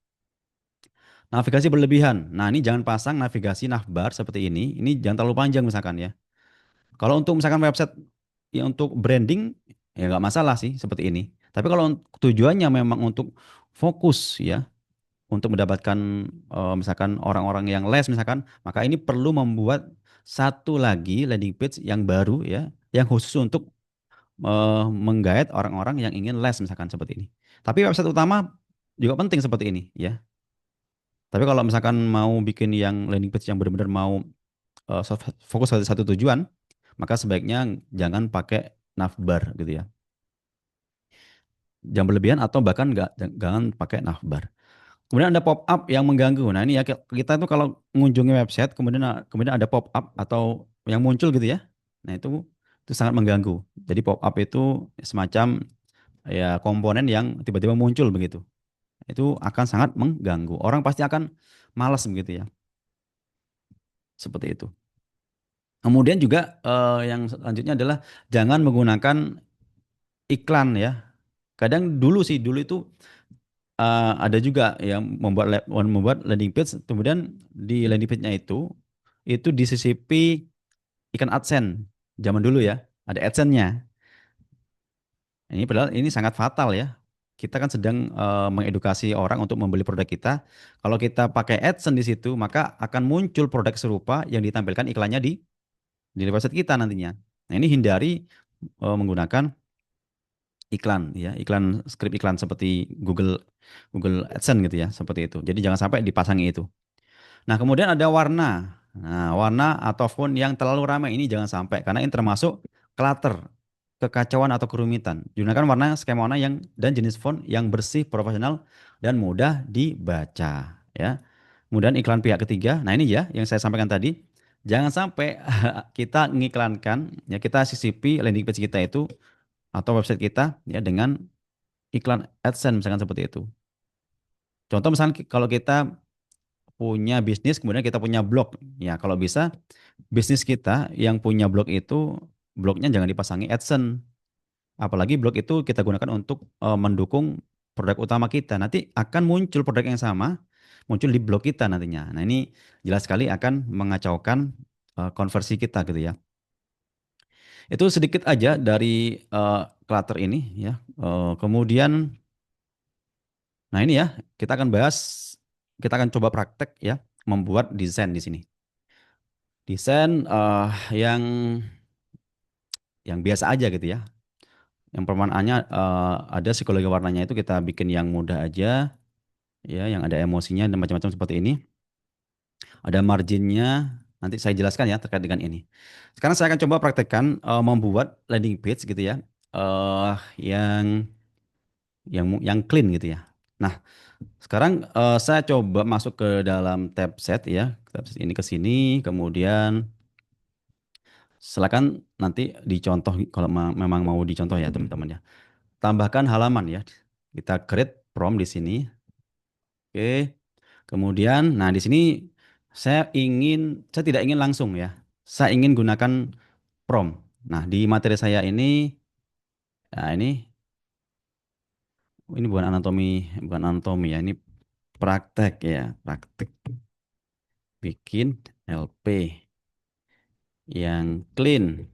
S1: Navigasi berlebihan. Nah, ini jangan pasang navigasi navbar seperti ini. Ini jangan terlalu panjang misalkan ya. Kalau untuk misalkan website yang untuk branding ya nggak masalah sih seperti ini. Tapi kalau tujuannya memang untuk fokus ya, untuk mendapatkan misalkan orang-orang yang les misalkan, maka ini perlu membuat satu lagi landing page yang baru ya, yang khusus untuk menggait orang-orang yang ingin les misalkan seperti ini. Tapi website utama juga penting seperti ini ya. Tapi kalau misalkan mau bikin yang landing page yang benar-benar mau fokus pada satu tujuan, maka sebaiknya jangan pakai navbar gitu ya. Jangan berlebihan atau bahkan nggak jangan pakai navbar. Kemudian ada pop up yang mengganggu. Nah ini ya kita tuh kalau mengunjungi website kemudian ada pop up atau yang muncul gitu ya. Nah itu sangat mengganggu. Jadi pop up itu semacam ya komponen yang tiba-tiba muncul begitu. Itu akan sangat mengganggu. Orang pasti akan malas begitu ya. Seperti itu. Kemudian juga yang selanjutnya adalah jangan menggunakan iklan ya. Kadang dulu itu ada juga yang membuat landing page, kemudian di landing page-nya itu disisipi iklan AdSense. Zaman dulu ya, ada AdSense-nya. Ini padahal ini sangat fatal ya. Kita kan sedang mengedukasi orang untuk membeli produk kita. Kalau kita pakai AdSense di situ, maka akan muncul produk serupa yang ditampilkan iklannya di website kita nantinya. Nah, ini hindari menggunakan iklan ya, skrip iklan seperti Google Google AdSense gitu ya, seperti itu. Jadi jangan sampai dipasangi itu. Nah, kemudian ada warna. Nah, warna atau font yang terlalu ramai ini jangan sampai karena ini termasuk clutter, kekacauan atau kerumitan. Gunakan warna skema warna yang dan jenis font yang bersih, profesional dan mudah dibaca ya. Kemudian iklan pihak ketiga. Nah, ini ya yang saya sampaikan tadi. Jangan sampai kita mengiklankan ya kita sisipi landing page kita itu atau website kita ya dengan iklan AdSense misalkan seperti itu. Contoh misalnya kalau kita punya bisnis, kemudian kita punya blog. Ya, kalau bisa bisnis kita yang punya blog itu blognya jangan dipasangi AdSense. Apalagi blog itu kita gunakan untuk mendukung produk utama kita. Nanti akan muncul produk yang sama muncul di blog kita nantinya. Nah, ini jelas sekali akan mengacaukan konversi kita gitu ya. Itu sedikit aja dari clutter ini ya. Kemudian, nah ini ya, kita akan bahas, kita akan coba praktek ya, membuat desain di sini. Desain yang biasa aja gitu ya. Yang perwarnaannya ada psikologi warnanya itu kita bikin yang mudah aja, ya, yang ada emosinya dan macam-macam seperti ini. Ada marginnya, nanti saya jelaskan ya terkait dengan ini. Sekarang saya akan coba praktekkan membuat landing page gitu ya, eh yang yang clean gitu ya. Nah, sekarang saya coba masuk ke dalam tab set ya, tab set ini ke sini, kemudian silakan nanti dicontoh kalau memang mau dicontoh ya teman-teman ya. Tambahkan halaman ya. Kita create prompt di sini. Oke. Kemudian, nah di sini saya tidak ingin langsung ya. Saya ingin gunakan prompt. Nah, di materi saya ini, nah ini bukan anatomi ya. Ini praktek ya, praktek bikin LP yang clean.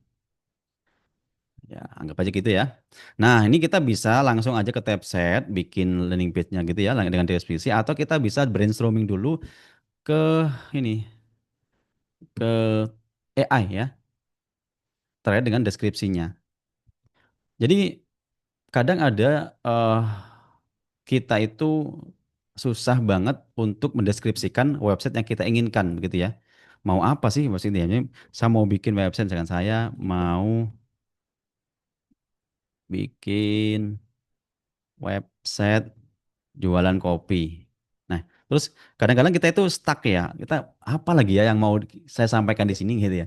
S1: Ya, anggap aja gitu ya. Nah, ini kita bisa langsung aja ke tab set, bikin landing page-nya gitu ya, dengan deskripsi, atau kita bisa brainstorming dulu ke ini, ke AI ya, terkait dengan deskripsinya. Jadi kadang ada kita itu susah banget untuk mendeskripsikan website yang kita inginkan begitu ya. Mau apa sih maksudnya? Jadi, saya mau bikin website, misalkan saya mau bikin website jualan kopi. Nah, terus kadang-kadang kita itu stuck ya. Kita apa lagi ya yang mau saya sampaikan di sini gitu ya.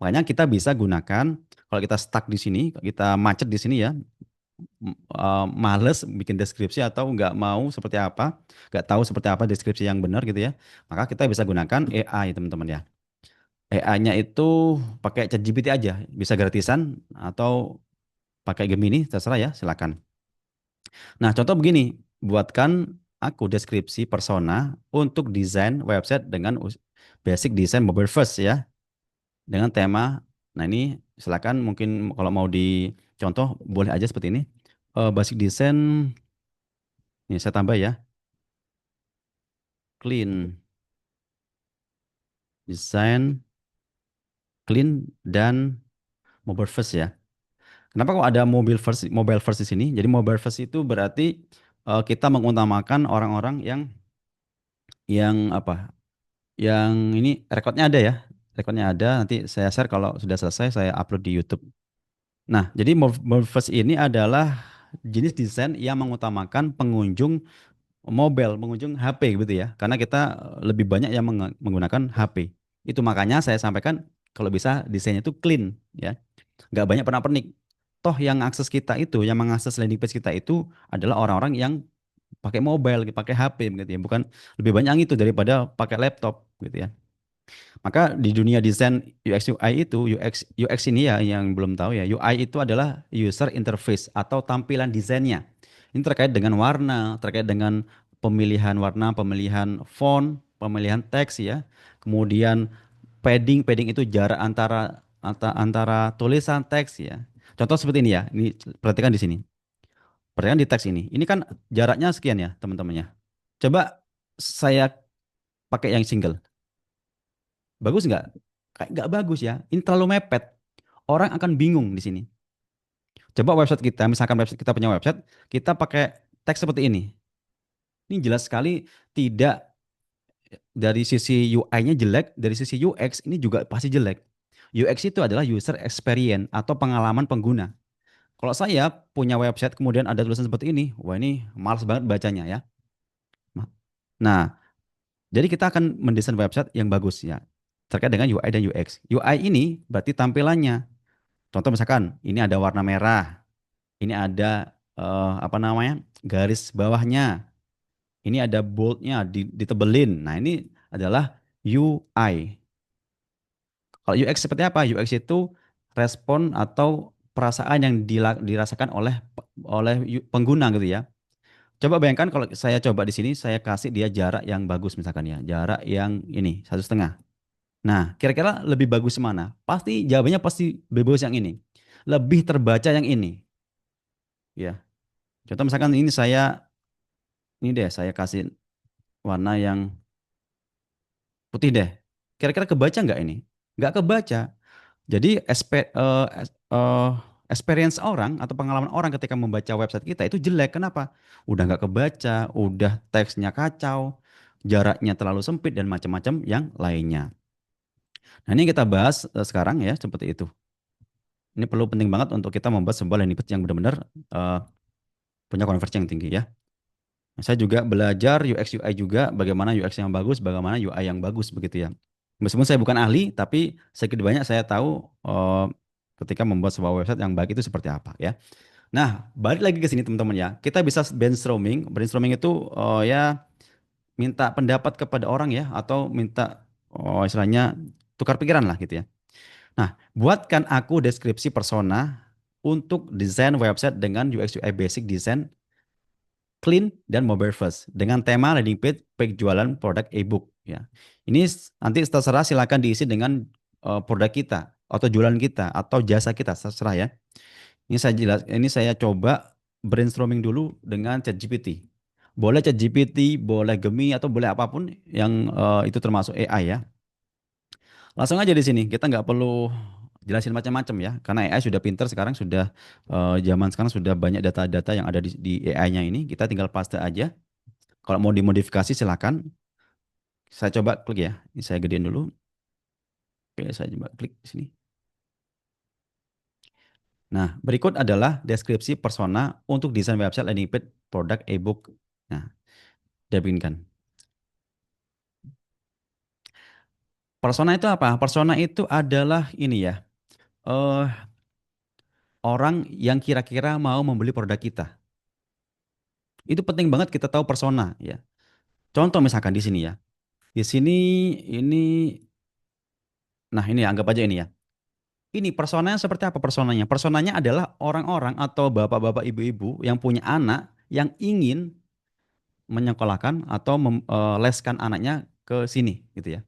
S1: Makanya kita bisa gunakan, kalau kita stuck di sini, kita macet di sini ya, males bikin deskripsi atau nggak mau seperti apa, nggak tahu seperti apa deskripsi yang benar gitu ya, maka kita bisa gunakan AI teman-teman ya. AI-nya itu pakai ChatGPT aja, bisa gratisan atau pakai Gemini, terserah ya, silakan. Nah, contoh begini, buatkan aku deskripsi persona untuk desain website dengan basic design mobile first ya, dengan tema. Nah, ini silakan mungkin kalau mau dicontoh boleh aja seperti ini. Basic design, ini saya tambah ya, clean design, clean dan mobile first ya. Kenapa kok ada mobile first di sini? Jadi mobile first itu berarti kita mengutamakan orang-orang yang apa? Yang ini rekodnya ada ya. Rekodnya ada, nanti saya share kalau sudah selesai saya upload di YouTube. Nah, jadi mobile first ini adalah jenis desain yang mengutamakan pengunjung pengunjung HP gitu ya. Karena kita lebih banyak yang menggunakan HP. Itu makanya saya sampaikan kalau bisa desainnya itu clean ya. Nggak banyak pernak-pernik. Toh yang akses kita itu, yang mengakses landing page kita itu adalah orang-orang yang pakai mobile, pakai HP gitu ya. Bukan lebih banyak yang itu daripada pakai laptop gitu ya. Maka di dunia desain UX UI itu, UX ini ya yang belum tahu ya, UI itu adalah user interface atau tampilan desainnya. Ini terkait dengan warna, terkait dengan pemilihan warna, pemilihan font, pemilihan teks ya. Kemudian padding itu jarak antara tulisan teks ya. Contoh seperti ini ya. Ini perhatikan di sini. Perhatikan di teks ini. Ini kan jaraknya sekian ya, teman-temannya. Coba saya pakai yang single. Bagus nggak? Kayak nggak bagus ya. Ini terlalu mepet. Orang akan bingung di sini. Coba website kita, misalkan website kita punya website, kita pakai teks seperti ini. Ini jelas sekali tidak, dari sisi UI-nya jelek, dari sisi UX ini juga pasti jelek. UX itu adalah user experience atau pengalaman pengguna. Kalau saya punya website kemudian ada tulisan seperti ini, wah ini males banget bacanya ya. Nah, jadi kita akan mendesain website yang bagus ya, terkait dengan UI dan UX. UI ini berarti tampilannya. Contoh misalkan ini ada warna merah, ini ada apa namanya garis bawahnya. Ini ada boldnya, ditebelin. Nah ini adalah UI. Kalau UX seperti apa? UX itu respon atau perasaan yang dirasakan oleh pengguna gitu ya. Coba bayangkan kalau saya coba di sini, saya kasih dia jarak yang bagus misalkan ya, jarak yang ini 1,5. Nah, kira-kira lebih bagus mana? Pasti jawabannya pasti lebih bagus yang ini. Lebih terbaca yang ini, ya. Contoh misalkan ini ini deh, saya kasih warna yang putih deh. Kira-kira kebaca nggak ini? Nggak kebaca. Jadi experience orang atau pengalaman orang ketika membaca website kita itu jelek. Kenapa? Udah nggak kebaca, udah teksnya kacau, jaraknya terlalu sempit dan macam-macam yang lainnya. Nah ini kita bahas sekarang ya seperti itu. Ini perlu penting banget untuk kita membuat sebuah landing page yang benar-benar eh, punya konversi yang tinggi ya. Nah, saya juga belajar UX UI juga, bagaimana UX yang bagus, bagaimana UI yang bagus begitu ya. Meskipun saya bukan ahli, tapi sedikit banyak saya tahu ketika membuat sebuah website yang baik itu seperti apa ya. Nah, balik lagi ke sini teman-teman ya. Kita bisa brainstorming. Brainstorming itu ya minta pendapat kepada orang ya, atau minta istilahnya tukar pikiran lah gitu ya. Nah, buatkan aku deskripsi persona untuk desain website dengan UX UI basic design clean dan mobile first dengan tema landing page page jualan produk ebook ya. Ini nanti terserah silakan diisi dengan produk kita atau jualan kita atau jasa kita terserah ya. Ini saya coba brainstorming dulu dengan ChatGPT. Boleh ChatGPT, boleh Gemini atau boleh apapun yang itu termasuk AI ya. Langsung aja di sini, kita nggak perlu jelasin macam-macam ya, karena AI sudah pinter sekarang, sudah zaman sekarang sudah banyak data-data yang ada di AI-nya ini, kita tinggal paste aja. Kalau mau dimodifikasi silakan. Saya coba klik ya, ini saya gedein dulu. Oke, saya coba klik di sini. Nah, berikut adalah deskripsi persona untuk desain website landing page produk ebook. Nah, dia bikinkan. Persona itu apa? Persona itu adalah ini ya, eh orang yang kira-kira mau membeli produk kita. Itu penting banget kita tahu persona ya. Contoh misalkan di sini ya. Di sini ini nah ini anggap aja ini ya. Ini personanya seperti apa personanya? Personanya adalah orang-orang atau bapak-bapak ibu-ibu yang punya anak yang ingin menyekolahkan atau leskan anaknya ke sini gitu ya.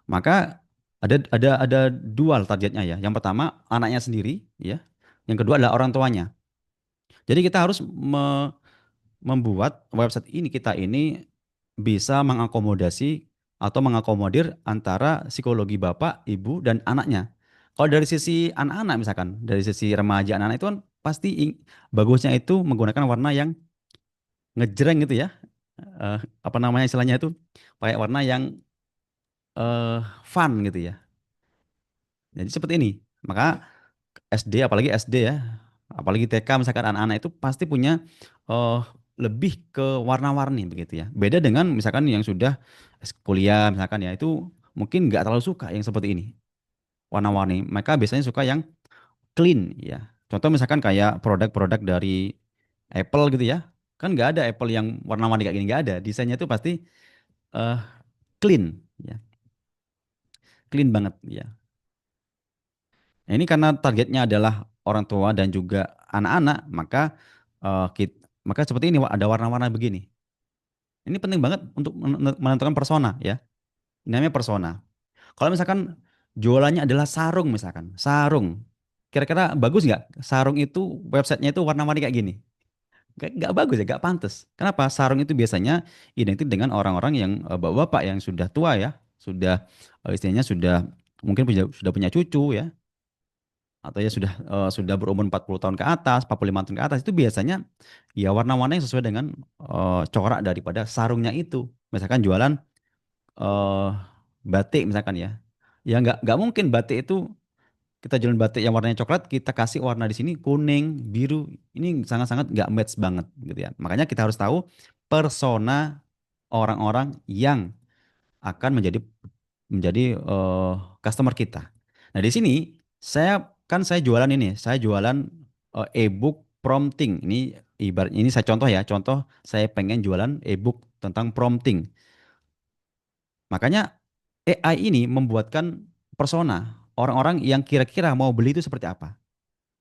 S1: Maka ada dual targetnya ya. Yang pertama anaknya sendiri ya. Yang kedua adalah orang tuanya. Jadi kita harus membuat website ini kita ini bisa mengakomodasi atau mengakomodir antara psikologi bapak, ibu, dan anaknya. Kalau dari sisi anak-anak misalkan, dari sisi remaja anak-anak itu kan pasti bagusnya itu menggunakan warna yang ngejreng gitu ya. Apa namanya istilahnya itu? Pakai warna yang fun gitu ya. Jadi seperti ini. Maka SD apalagi SD ya, apalagi TK misalkan anak-anak itu pasti punya eh lebih ke warna-warni begitu ya. Beda dengan misalkan yang sudah kuliah misalkan ya itu mungkin nggak terlalu suka yang seperti ini warna-warni. Mereka biasanya suka yang clean ya. Contoh misalkan kayak produk-produk dari Apple gitu ya, kan nggak ada Apple yang warna-warni kayak gini, nggak ada. Desainnya itu pasti eh clean ya, clean banget ya. Nah, ini karena targetnya adalah orang tua dan juga anak-anak, maka maka seperti ini ada warna-warna begini. Ini penting banget untuk menentukan persona ya. Ini namanya persona. Kalau misalkan jualannya adalah sarung misalkan, sarung. Kira-kira bagus nggak? Sarung itu websitenya itu warna-warni kayak gini. Nggak bagus ya, nggak pantas. Kenapa? Sarung itu biasanya identik dengan orang-orang yang bapak-bapak yang sudah tua ya, sudah istilahnya sudah mungkin sudah punya cucu ya, atau ya sudah berumur 40 tahun ke atas, 45 tahun ke atas itu biasanya ya warna-warna yang sesuai dengan corak daripada sarungnya itu. Misalkan jualan eh, batik misalkan ya. Ya nggak mungkin batik itu kita jualan batik yang warnanya coklat kita kasih warna di sini kuning, biru. Ini sangat-sangat nggak match banget gitu ya. Makanya kita harus tahu persona orang-orang yang akan menjadi customer kita. Nah, di sini saya jualan ini, saya jualan e-book prompting. Ini ibarat ini saya contoh ya, contoh saya pengen jualan e-book tentang prompting. Makanya AI ini membuatkan persona orang-orang yang kira-kira mau beli itu seperti apa.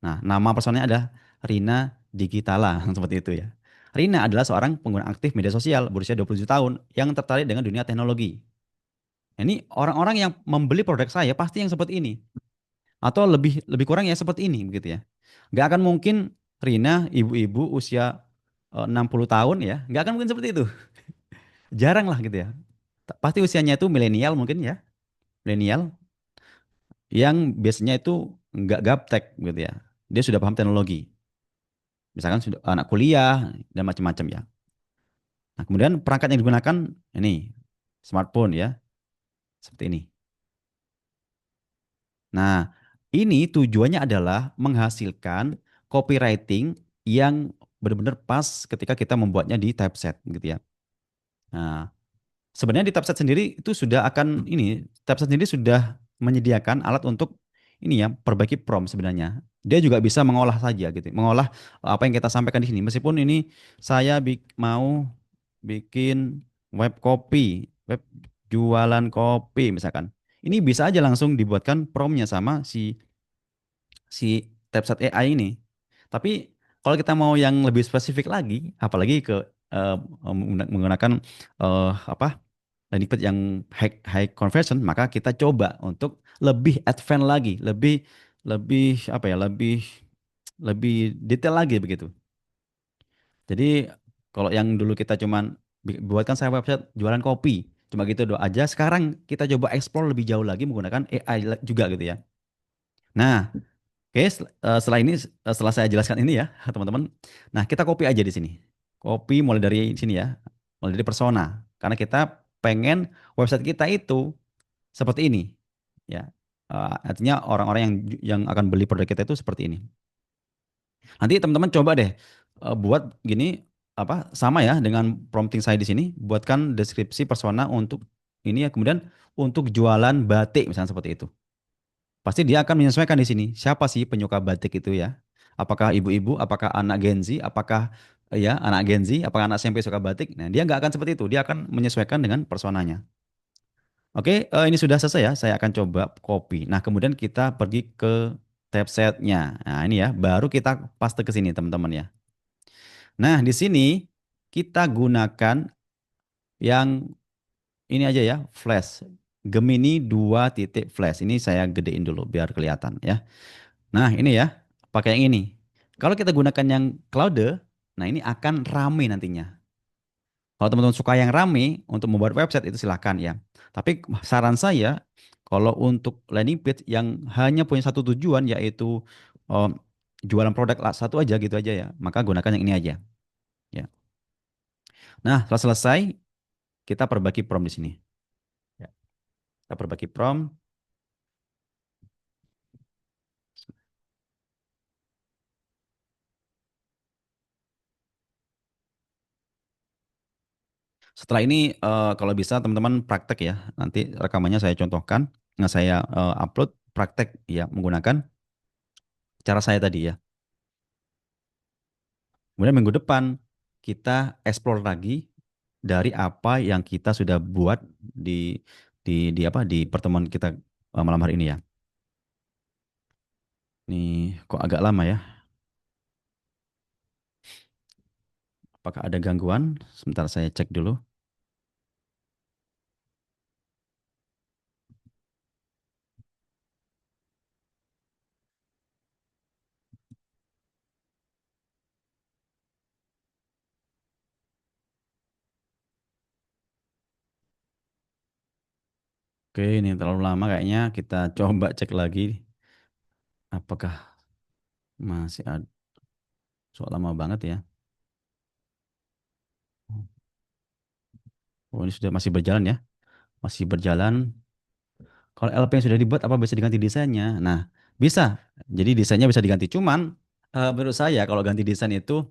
S1: Nah, nama personanya ada Rina Digitala seperti itu ya. Rina adalah seorang pengguna aktif media sosial berusia 27 tahun yang tertarik dengan dunia teknologi. Ini orang-orang yang membeli produk saya pasti yang seperti ini atau lebih lebih kurang ya seperti ini begitu ya. Nggak akan mungkin Rina ibu-ibu usia 60 tahun ya, nggak akan mungkin seperti itu. Jarang lah gitu ya. Pasti usianya itu milenial mungkin ya, milenial yang biasanya itu nggak gaptek gitu ya. Dia sudah paham teknologi. Misalkan sudah anak kuliah dan macam-macam ya. Nah, kemudian perangkat yang digunakan ini smartphone ya, seperti ini. Nah, ini tujuannya adalah menghasilkan copywriting yang benar-benar pas ketika kita membuatnya di typeset gitu ya. Nah, sebenarnya di Typeset sendiri itu sudah akan ini, Typeset sendiri sudah menyediakan alat untuk ini ya, perbaiki prompt sebenarnya. Dia juga bisa mengolah saja gitu, mengolah apa yang kita sampaikan di sini. Meskipun ini saya mau bikin web copy, web jualan kopi misalkan. Ini bisa aja langsung dibuatkan promptnya sama si Typeset AI ini. Tapi kalau kita mau yang lebih spesifik lagi, apalagi eh, menggunakan apa landing page yang high conversion, maka kita coba untuk lebih advance lagi, lebih lebih apa ya, lebih lebih detail lagi begitu. Jadi kalau yang dulu kita cuman buatkan saya website jualan kopi, cuma gitu doang aja. Sekarang kita coba explore lebih jauh lagi menggunakan AI juga gitu ya. Nah, oke, setelah ini setelah saya jelaskan ini ya, teman-teman. Nah, kita copy aja di sini. Copy mulai dari sini ya, mulai dari persona. Karena kita pengen website kita itu seperti ini ya. Artinya orang-orang yang akan beli produk kita itu seperti ini. Nanti teman-teman coba deh buat gini apa sama ya dengan prompting saya di sini, buatkan deskripsi persona untuk ini ya, kemudian untuk jualan batik misalnya seperti itu. Pasti dia akan menyesuaikan di sini. Siapa sih penyuka batik itu ya? Apakah ibu-ibu, apakah anak Gen Z, apakah ya anak Gen Z, apakah anak SMP suka batik? Nah, dia nggak akan seperti itu. Dia akan menyesuaikan dengan personanya. Oke, ini sudah selesai ya. Saya akan coba copy. Nah, kemudian kita pergi ke tab setnya. Nah, ini ya, baru kita paste ke sini, teman-teman ya. Nah, di sini kita gunakan yang ini aja ya, flash. Gemini 2 titik flash. Ini saya gedein dulu biar kelihatan ya. Nah, ini ya, pakai yang ini. Kalau kita gunakan yang Claude, nah ini akan rame nantinya. Kalau teman-teman suka yang rame untuk membuat website itu silahkan ya. Tapi saran saya kalau untuk landing page yang hanya punya satu tujuan yaitu um, jualan produk satu aja gitu aja ya, maka gunakan yang ini aja. Ya. Nah, setelah selesai kita perbaiki prompt di sini. Ya. Kita perbaiki prompt. Setelah ini kalau bisa teman-teman praktek ya. Nanti rekamannya saya contohkan. Nah, saya upload praktek ya menggunakan cara saya tadi ya. Kemudian minggu depan kita explore lagi dari apa yang kita sudah buat di apa di pertemuan kita malam hari ini ya. Nih kok agak lama ya. Apakah ada gangguan? Sebentar saya cek dulu. Oke, ini terlalu lama kayaknya. Kita coba cek lagi. Apakah masih ada? Soal lama banget ya. Oh, ini sudah masih berjalan ya. Masih berjalan. Kalau LP yang sudah dibuat apa bisa diganti desainnya? Nah, bisa. Jadi desainnya bisa diganti. Cuman menurut saya kalau ganti desain itu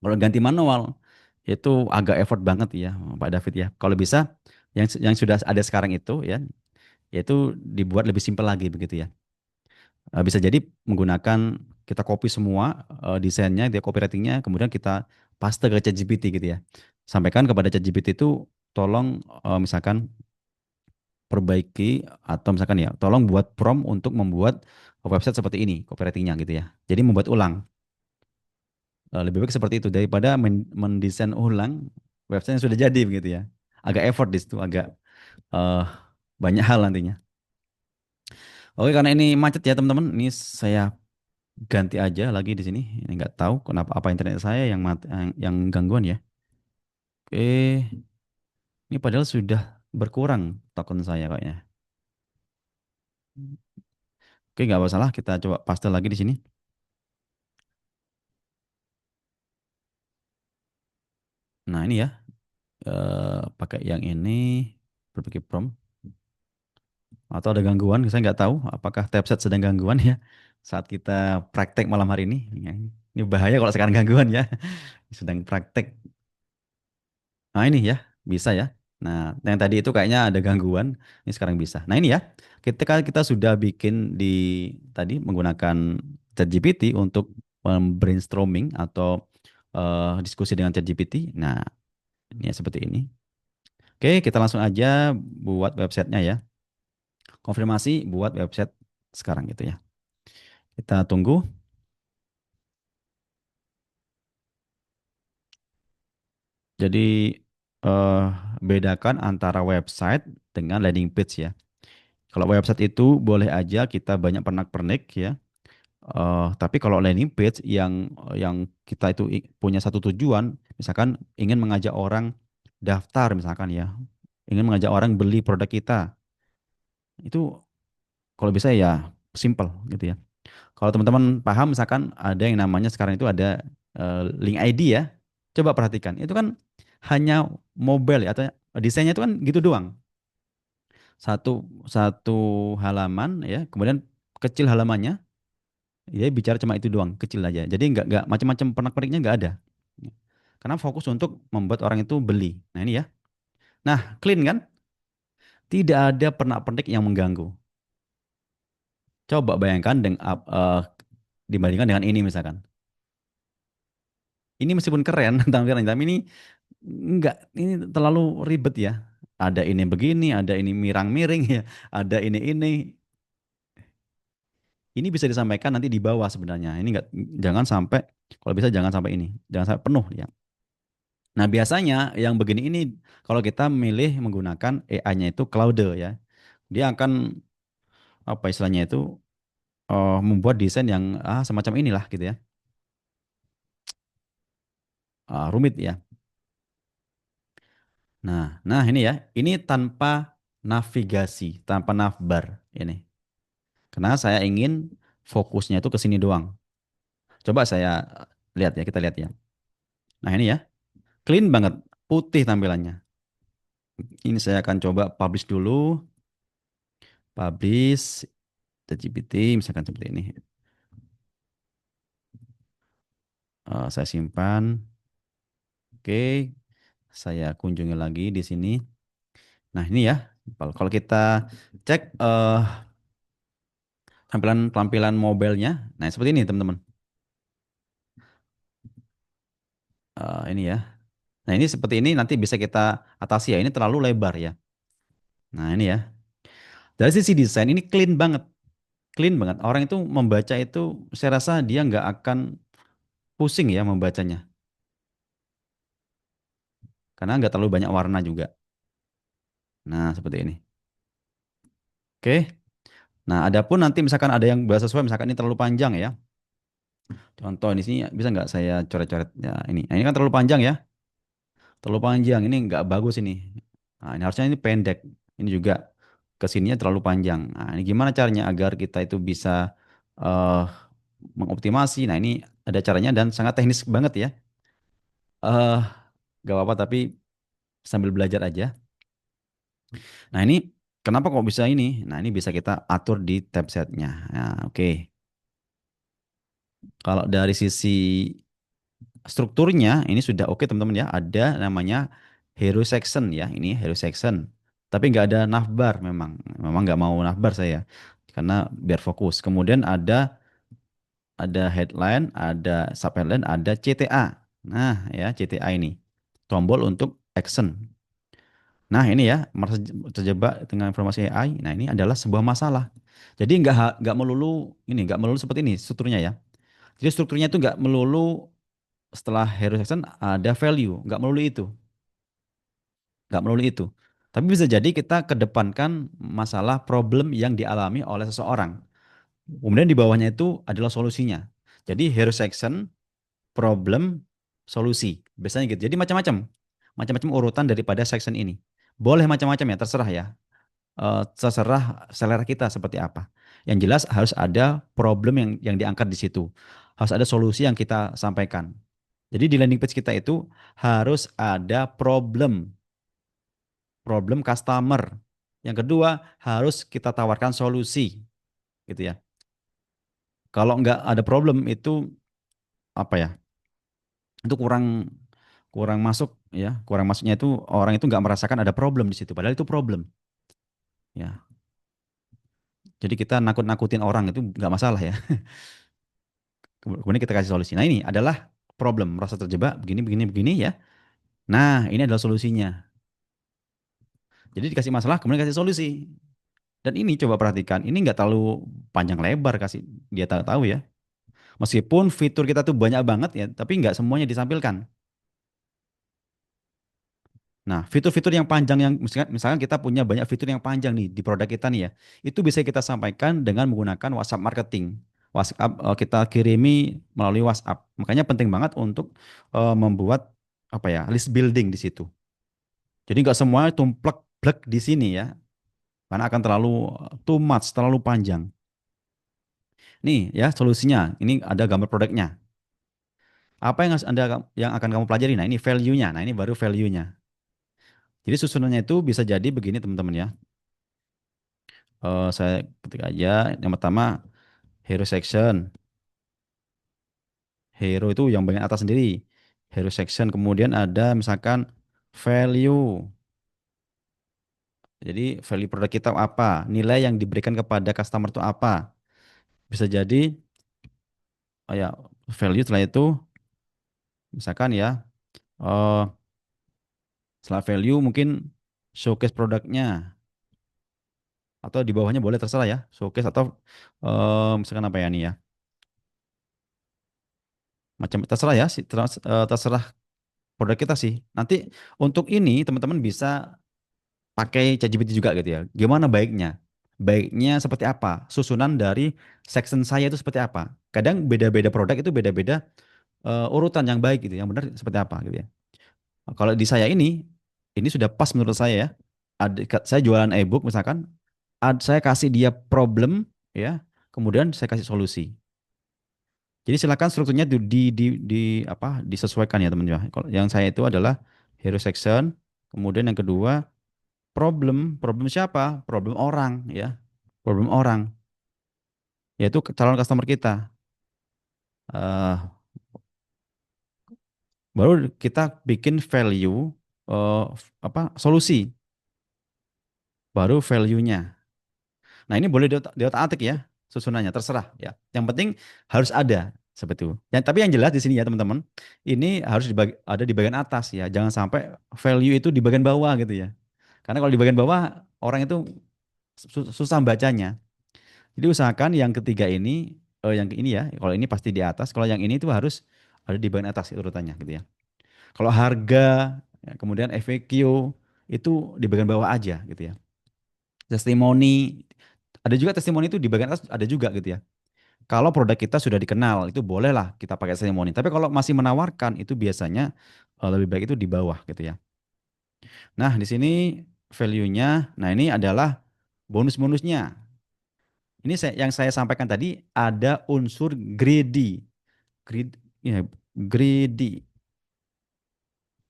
S1: kalau ganti manual itu agak effort banget ya, Pak David ya. Kalau bisa yang sudah ada sekarang itu ya, yaitu dibuat lebih simpel lagi begitu ya. Bisa jadi menggunakan kita copy semua desainnya, dia copywritingnya, kemudian kita paste ke ChatGPT gitu ya. Sampaikan kepada ChatGPT itu tolong misalkan perbaiki atau misalkan ya tolong buat prompt untuk membuat website seperti ini copywritingnya gitu ya. Jadi membuat ulang. Lebih baik seperti itu daripada mendesain ulang website yang sudah jadi begitu ya. Agak effort di situ, agak eh, banyak hal nantinya. Oke, karena ini macet ya teman-teman, ini saya ganti aja lagi di sini. Ini nggak tahu kenapa apa internet saya yang yang gangguan ya. Oke, ini padahal sudah berkurang token saya kayaknya. Oke, nggak masalah, kita coba paste lagi di sini. Nah ini ya, pakai yang ini, berbagai prompt. Atau ada gangguan, saya nggak tahu apakah Tabset sedang gangguan ya saat kita praktek malam hari ini. Ya, ini bahaya kalau sekarang gangguan ya, sedang praktek. Nah ini ya, bisa ya. Nah yang tadi itu kayaknya ada gangguan, ini sekarang bisa. Nah ini ya, ketika kita sudah bikin di tadi menggunakan ChatGPT untuk brainstorming atau diskusi dengan ChatGPT. Nah ini ya seperti ini. Oke, kita langsung aja buat websitenya ya. Konfirmasi buat website sekarang gitu ya. Kita tunggu. Jadi eh, bedakan antara website dengan landing page ya. Kalau website itu boleh aja kita banyak pernak-pernik ya. Tapi kalau landing page yang kita itu punya satu tujuan, misalkan ingin mengajak orang daftar misalkan ya, ingin mengajak orang beli produk kita, itu kalau bisa ya simple gitu ya. Kalau teman-teman paham misalkan ada yang namanya sekarang itu ada link ID ya. Coba perhatikan, itu kan hanya mobile ya atau desainnya itu kan gitu doang. Satu satu halaman ya, kemudian kecil halamannya, dia bicara cuma itu doang, kecil aja. Jadi nggak macam-macam pernak-perniknya nggak ada. Karena fokus untuk membuat orang itu beli. Nah ini ya. Nah clean kan? Tidak ada pernak-pernik yang mengganggu. Coba bayangkan dibandingkan dengan ini misalkan. Ini meskipun keren tampilannya, tapi ini enggak, ini terlalu ribet ya. Ada ini begini, ada ini mirang-miring ya, ada ini. Ini bisa disampaikan nanti di bawah sebenarnya. Ini enggak, jangan sampai, kalau bisa jangan sampai ini, jangan sampai penuh ya. Nah biasanya yang begini ini kalau kita milih menggunakan AI-nya itu Claude ya, dia akan apa istilahnya itu membuat desain yang semacam inilah gitu ya. Rumit ya. Nah ini ya, ini tanpa navigasi, tanpa navbar ini. Karena saya ingin fokusnya itu ke sini doang. Coba saya lihat ya, kita lihat ya. Nah ini ya, clean banget, putih tampilannya. Ini saya akan coba publish dulu, publish ChatGPT misalkan seperti ini. Saya simpan, oke, saya kunjungi lagi di sini. Nah ini ya, kalau kita cek tampilan mobilenya, nah seperti ini teman-teman. Ini ya. Nah ini seperti ini nanti bisa kita atasi ya. Ini terlalu lebar ya. Nah ini ya. Dari sisi desain ini clean banget, clean banget. Orang itu membaca itu, saya rasa dia nggak akan pusing ya membacanya, karena nggak terlalu banyak warna juga. Nah seperti ini. Oke. Nah adapun nanti misalkan ada yang bahasa sesuai, misalkan ini terlalu panjang ya. Contoh di sini bisa nggak saya coret-coret ya ini. Nah ini kan terlalu panjang ya, terlalu panjang. Ini nggak bagus ini. Nah ini harusnya ini pendek. Ini juga kesininya terlalu panjang. Nah ini gimana caranya agar kita itu bisa eh mengoptimasi. Nah ini ada caranya dan sangat teknis banget ya. eh Gak apa-apa tapi sambil belajar aja. Nah ini kenapa kok bisa ini? Nah ini bisa kita atur di tab setnya. Nah, oke. Kalau dari sisi strukturnya ini sudah oke teman-teman ya. Ada namanya hero section ya. Ini hero section. Tapi nggak ada navbar memang. Memang nggak mau navbar saya. Karena biar fokus. Kemudian ada headline, ada subheadline, ada CTA. Nah ya CTA ini. tombol untuk action. Nah ini ya, merasa terjebak dengan informasi AI. Nah ini adalah sebuah masalah. Jadi nggak melulu ini, nggak melulu seperti ini strukturnya ya. Jadi strukturnya itu nggak melulu setelah hero section ada value, nggak melulu itu, nggak melulu itu. Tapi bisa jadi kita kedepankan masalah problem yang dialami oleh seseorang. Kemudian di bawahnya itu adalah solusinya. Jadi hero section, problem, solusi. Biasanya gitu. Jadi macam-macam. Macam-macam urutan daripada section ini. Boleh macam-macam ya, terserah ya. Terserah selera kita seperti apa. Yang jelas harus ada problem yang diangkat di situ. Harus ada solusi yang kita sampaikan. Jadi di landing page kita itu harus ada problem, problem customer. Yang kedua, harus kita tawarkan solusi, gitu ya. Kalau nggak ada problem itu apa ya? Itu kurang kurang masuk ya. Kurang masuknya itu orang itu nggak merasakan ada problem di situ. Padahal itu problem. Ya. Jadi kita nakut-nakutin orang itu nggak masalah ya. Kemudian kita kasih solusi. Nah ini adalah problem, merasa terjebak begini begini begini ya. Nah ini adalah solusinya. Jadi dikasih masalah kemudian kasih solusi. Dan ini coba perhatikan, ini nggak terlalu panjang lebar kasih dia tahu ya. Meskipun fitur kita tuh banyak banget ya, tapi nggak semuanya ditampilkan. Nah, fitur-fitur yang panjang yang misalkan kita punya banyak fitur yang panjang nih di produk kita nih ya, itu bisa kita sampaikan dengan menggunakan WhatsApp marketing. WhatsApp kita kirimi melalui WhatsApp. Makanya penting banget untuk membuat apa ya list building di situ. Jadi nggak semua tumplek-plek di sini ya, karena akan terlalu too much, terlalu panjang. Nih ya solusinya. Ini ada gambar produknya. Apa yang harus yang akan kamu pelajari? Nah, ini value-nya. Nah, ini baru value-nya. Jadi susunannya itu bisa jadi begini teman-teman ya. Saya ketik aja. Yang pertama hero section. Hero itu yang bagian atas sendiri. Hero section. Kemudian ada misalkan value. Jadi value produk kita apa? Nilai yang diberikan kepada customer itu apa? Bisa jadi oh ya value setelah itu misalkan ya eh setelah value mungkin showcase produknya atau di bawahnya boleh terserah ya showcase atau misalkan apa ya nih ya macam terserah ya terserah produk kita sih nanti untuk ini teman-teman bisa pakai ChatGPT juga gitu ya gimana baiknya seperti apa susunan dari section saya itu seperti apa kadang beda-beda produk itu beda-beda urutan yang baik gitu yang benar seperti apa gitu ya. Kalau di saya ini sudah pas menurut saya ya. Saya jualan e-book misalkan, saya kasih dia problem ya, kemudian saya kasih solusi. Jadi silakan strukturnya di apa disesuaikan ya teman-teman. Kalau yang saya itu adalah hero section, kemudian yang kedua problem siapa? Problem orang ya, problem orang, yaitu calon customer kita. Eh, baru kita bikin value apa solusi, baru value-nya. Nah, ini boleh di otak-atik ya, susunannya terserah ya. Yang penting harus ada seperti itu. Tapi yang jelas di sini ya teman-teman, ini harus ada di bagian atas ya. Jangan sampai value itu di bagian bawah gitu ya. Karena kalau di bagian bawah orang itu susah bacanya. Jadi usahakan yang ketiga ini, yang ini ya, kalau ini pasti di atas. Kalau yang ini itu harus ada di bagian atas urutannya gitu ya. Kalau harga, ya, kemudian FAQ itu di bagian bawah aja gitu ya. Testimoni, ada juga testimoni itu di bagian atas ada juga gitu ya. Kalau produk kita sudah dikenal, itu bolehlah kita pakai testimoni. Tapi kalau masih menawarkan, itu biasanya lebih baik itu di bawah gitu ya. Nah, di sini value-nya, nah ini adalah bonus-bonusnya. Ini yang saya sampaikan tadi ada unsur greedy. Ya, greedy.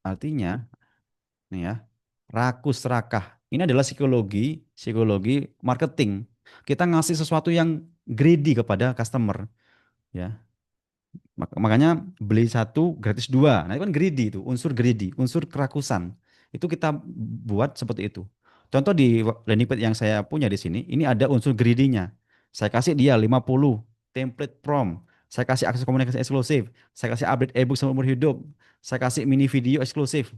S1: Artinya, nih ya, rakus serakah. Ini adalah psikologi, psikologi marketing. Kita ngasih sesuatu yang greedy kepada customer, ya. Makanya beli satu gratis dua. Nah itu kan greedy itu, unsur greedy, unsur kerakusan. Itu kita buat seperti itu. Contoh di landing page yang saya punya di sini, ini ada unsur greedy-nya. Saya kasih dia 50 template prompt, saya kasih akses komunikasi eksklusif, saya kasih update e-book seumur hidup, saya kasih mini video eksklusif.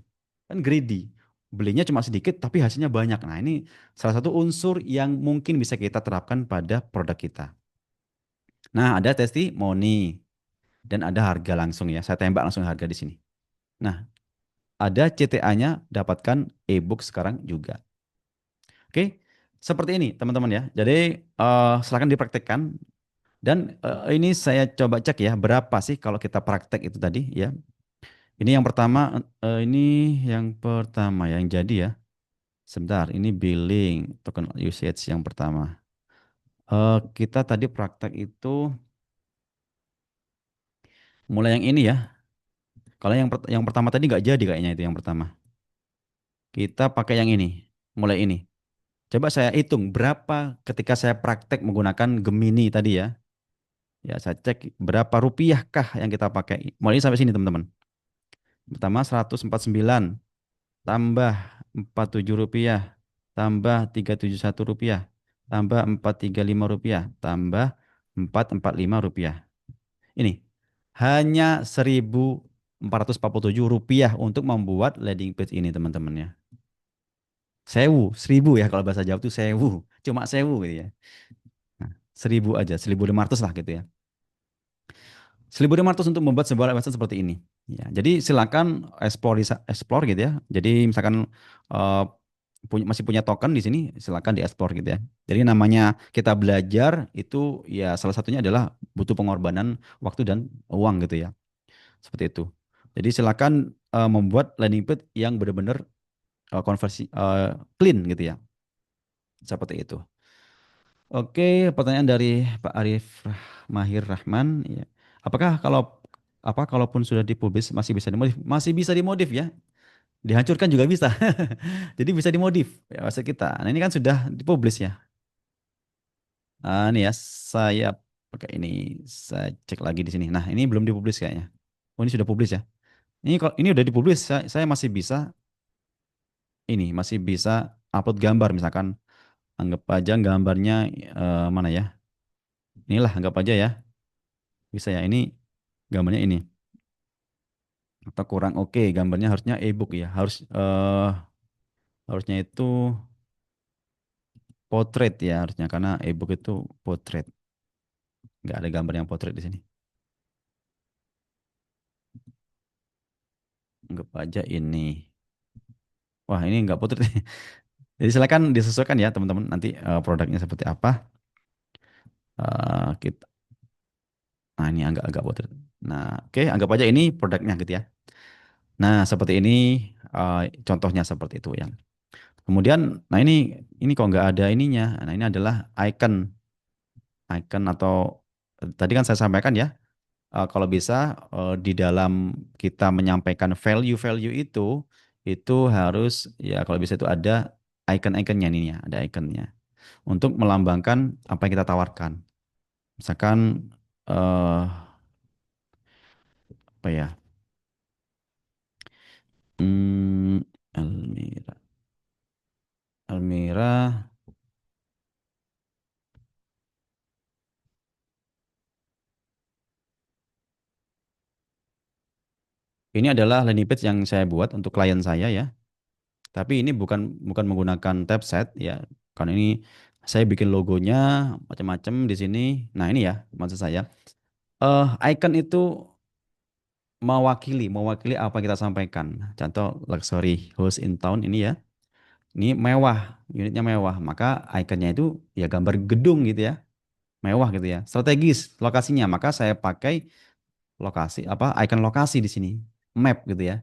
S1: Kan greedy. Belinya cuma sedikit tapi hasilnya banyak. Nah, ini salah satu unsur yang mungkin bisa kita terapkan pada produk kita. Nah, ada testimoni dan ada harga langsung ya. Saya tembak langsung harga di sini. Nah, ada CTA-nya, dapatkan e-book sekarang juga. Oke, seperti ini teman-teman ya. Jadi silakan dipraktekkan. Dan ini saya coba cek ya, berapa sih kalau kita praktek itu tadi ya. Ini yang pertama, yang jadi ya. Sebentar, ini billing token usage yang pertama. Kita tadi praktek itu mulai yang ini ya. Kalau yang pertama tadi nggak jadi kayaknya itu yang pertama. Kita pakai yang ini, mulai ini. Coba saya hitung berapa ketika saya praktek menggunakan Gemini tadi ya. Ya, saya cek berapa rupiah kah yang kita pakai. Mulai sampai sini teman-teman. Pertama 149 tambah 47 rupiah tambah 371 rupiah tambah 435 rupiah tambah 445 rupiah. Ini hanya 1.447 rupiah untuk membuat landing page ini teman-teman ya. Sewu, 1.000 ya kalau bahasa Jawa itu sewu. Cuma sewu gitu ya. Nah, 1.000 aja, 1.500 lah gitu ya. 1.500 untuk membuat sebuah website seperti ini. Ya, jadi silakan explore gitu ya. Jadi misalkan eh, masih punya token di sini, silakan di-explore gitu ya. Jadi namanya kita belajar itu ya salah satunya adalah butuh pengorbanan waktu dan uang gitu ya. Seperti itu. Jadi silakan membuat landing page yang benar-benar konversi clean gitu ya. Seperti itu. Oke, pertanyaan dari Pak Mahir Rahman. Ya. Apakah kalaupun sudah dipublish masih bisa dimodif? Masih bisa dimodif ya. Dihancurkan juga bisa. Jadi bisa dimodif ya maksud kita. Nah, ini kan sudah dipublish ya. Ini ya, saya pakai ini. Saya cek lagi di sini. Nah, ini belum dipublish kayaknya. Oh, ini sudah publish ya. Ini kalau ini udah dipublish, saya masih bisa masih bisa upload gambar misalkan anggap aja gambarnya mana ya? Inilah anggap aja ya. Bisa ya. Ini gambarnya ini atau kurang oke gambarnya harusnya e-book ya. Harusnya itu portrait ya harusnya karena e-book itu portrait. Nggak ada gambar yang portrait di sini. Anggap aja ini. Wah, ini nggak portrait. Jadi silakan disesuaikan ya teman-teman nanti produknya seperti apa. Kita Nah, ini agak-agak portrait. Nah, oke, anggap aja ini produknya gitu ya. Nah, seperti ini contohnya seperti itu ya. Kemudian, nah ini kok nggak ada ininya. Nah, ini adalah icon atau tadi kan saya sampaikan ya, kalau bisa di dalam kita menyampaikan value-value itu harus ya kalau bisa itu ada icon-iconnya nih ya, ada iconnya untuk melambangkan apa yang kita tawarkan. Misalkan eh apa ya? Hmm, Almira, Almira. Ini adalah landing page yang saya buat untuk klien saya ya. Tapi ini bukan bukan menggunakan tab ya. Karena ini saya bikin logonya macam-macam di sini. Nah, ini ya maksud saya. Icon itu mewakili apa yang kita sampaikan. Contoh luxury house in town ini ya. Ini mewah, unitnya mewah. Maka ikonnya itu ya gambar gedung gitu ya. Mewah gitu ya. Strategis lokasinya. Maka saya pakai lokasi icon lokasi di sini. Map gitu ya.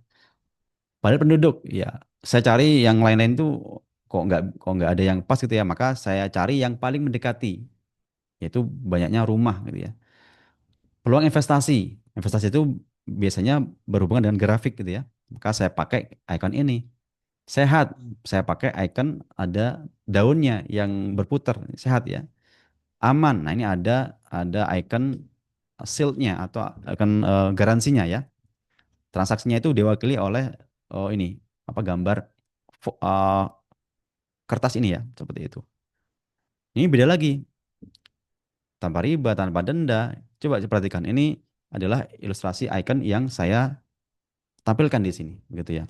S1: Padahal penduduk, ya saya cari yang lain-lain tuh kok nggak ada yang pas gitu ya. Maka saya cari yang paling mendekati, yaitu banyaknya rumah gitu ya. Peluang investasi, investasi itu biasanya berhubungan dengan grafik gitu ya. Maka saya pakai icon ini. Sehat, saya pakai icon ada daunnya yang berputar, sehat ya. Aman, nah ini ada icon shieldnya atau icon garansinya ya. Transaksinya itu diwakili oleh ini gambar fo- eh, kertas ini ya seperti itu. Ini beda lagi. tanpa riba, tanpa denda. Coba perhatikan, ini adalah ilustrasi icon yang saya tampilkan di sini, begitu ya.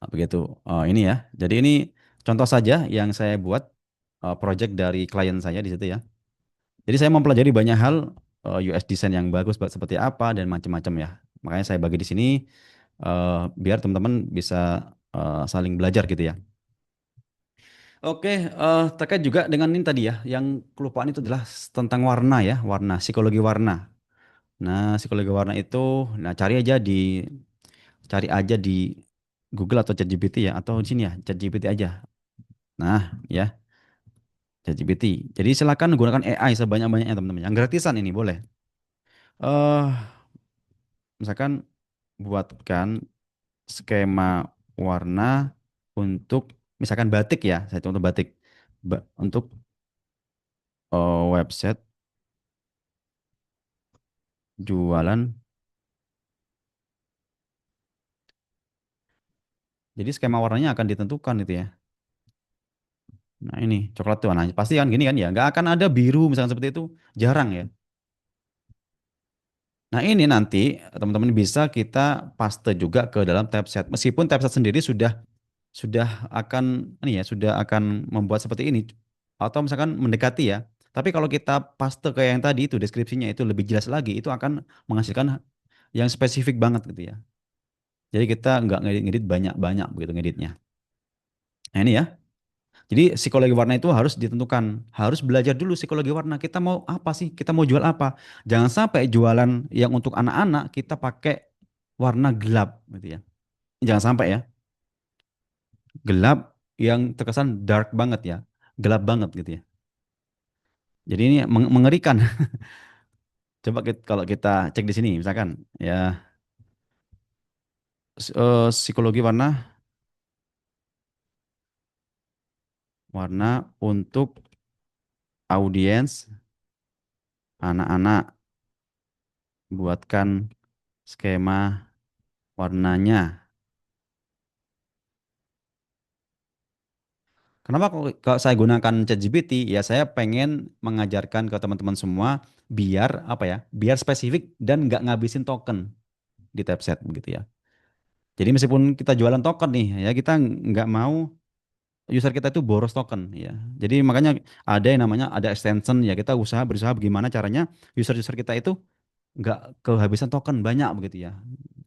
S1: Nah, begitu. Ini ya. Jadi ini contoh saja yang saya buat project dari klien saya di situ ya. Jadi saya mempelajari banyak hal US design yang bagus seperti apa dan macam-macam ya. Makanya saya bagi di sini biar teman-teman bisa saling belajar gitu ya. Oke, terkait juga dengan ini tadi ya, yang kelupaan itu adalah tentang warna ya, warna, psikologi warna. Nah, psikologi warna itu, nah cari aja di Google atau ChatGPT ya, atau di sini ya, ChatGPT aja. Nah, ya, ChatGPT. Jadi silakan gunakan AI sebanyak-banyaknya teman-teman. Yang gratisan ini boleh. Misalkan buatkan skema warna untuk misalkan batik ya, saya contoh batik. Untuk website jualan. Jadi skema warnanya akan ditentukan itu ya. Nah ini coklat tuh, nah pasti kan gini kan ya, nggak akan ada biru misalnya seperti itu, jarang ya. Nah ini nanti teman-teman bisa kita paste juga ke dalam typeset. Meskipun typeset sendiri sudah akan ini ya, sudah akan membuat seperti ini atau misalkan mendekati ya. Tapi kalau kita paste ke yang tadi itu deskripsinya itu lebih jelas lagi, itu akan menghasilkan yang spesifik banget gitu ya. Jadi kita nggak ngedit-ngedit banyak-banyak begitu ngeditnya. Nah ini ya. Jadi psikologi warna itu harus ditentukan, harus belajar dulu psikologi warna. Kita mau apa sih? Kita mau jual apa? Jangan sampai jualan yang untuk anak-anak kita pakai warna gelap gitu ya. Jangan sampai ya, gelap yang terkesan dark banget ya, gelap banget gitu ya. Jadi ini mengerikan. Coba kalau kita cek di sini misalkan ya, psikologi warna untuk audiens anak-anak, buatkan skema warnanya. Kenapa kalau saya gunakan ChatGPT? Ya saya pengen mengajarkan ke teman-teman semua biar apa ya? Biar spesifik dan nggak ngabisin token di typeset begitu ya. Jadi meskipun kita jualan token nih, ya kita nggak mau user kita itu boros token ya. Jadi makanya ada yang namanya ada extension ya, kita berusaha bagaimana caranya user-user kita itu nggak kehabisan token banyak begitu ya.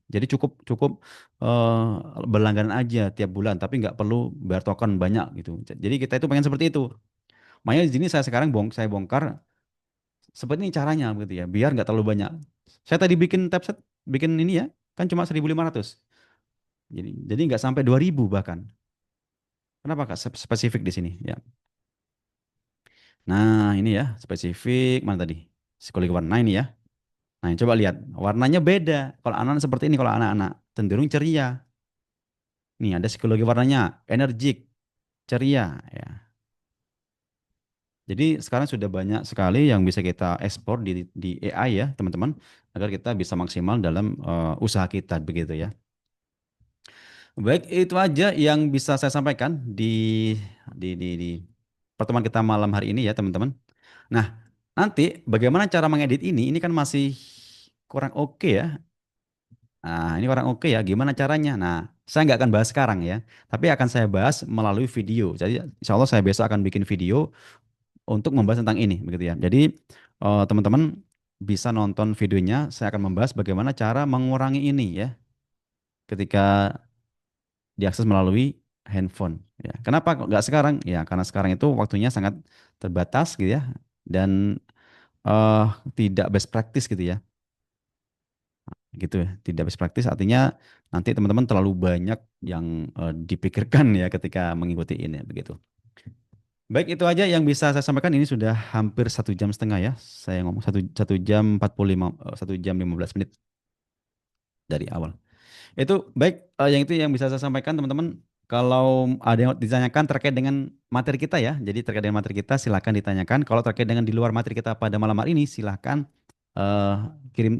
S1: Jadi cukup cukup eh, berlangganan aja tiap bulan, tapi nggak perlu bayar token banyak gitu. Jadi kita itu pengen seperti itu. Makanya di sini saya sekarang saya bongkar seperti ini caranya begitu ya, biar nggak terlalu banyak. Saya tadi bikin tabset, bikin ini ya, kan cuma 1.500. Jadi nggak sampai 2.000 bahkan. Kenapa Kak? Spesifik di sini ya. Nah, ini ya, spesifik mana tadi? Psikologi warna ini ya. Nah, coba lihat, warnanya beda. Kalau anak-anak seperti ini, kalau anak-anak cenderung ceria. Nih, ada psikologi warnanya, energik, ceria ya. Jadi sekarang sudah banyak sekali yang bisa kita ekspor di AI ya, teman-teman, agar kita bisa maksimal dalam usaha kita begitu ya. Baik, itu aja yang bisa saya sampaikan di pertemuan kita malam hari ini ya, teman-teman. Nah, nanti bagaimana cara mengedit ini? Ini kan masih kurang oke ya. Nah, ini kurang oke ya. Gimana caranya? Nah, saya nggak akan bahas sekarang ya, tapi akan saya bahas melalui video. Jadi, insya Allah saya besok akan bikin video untuk membahas tentang ini, begitu ya. Jadi, teman-teman bisa nonton videonya. Saya akan membahas bagaimana cara mengurangi ini ya, ketika diakses melalui handphone. Ya, kenapa kok nggak sekarang? Ya, karena sekarang itu waktunya sangat terbatas gitu ya, dan eh tidak best practice gitu ya, gitu ya. Tidak best practice artinya nanti teman-teman terlalu banyak yang dipikirkan ya ketika mengikuti ini begitu. Baik, itu aja yang bisa saya sampaikan. Ini sudah hampir 1 jam setengah ya. Saya ngomong 1 jam 45, 1 jam 15 menit dari awal. Itu baik, yang itu yang bisa saya sampaikan teman-teman. Kalau ada yang ditanyakan terkait dengan materi kita ya, jadi terkait dengan materi kita silakan ditanyakan. Kalau terkait dengan di luar materi kita pada malam hari ini silakan eh, kirim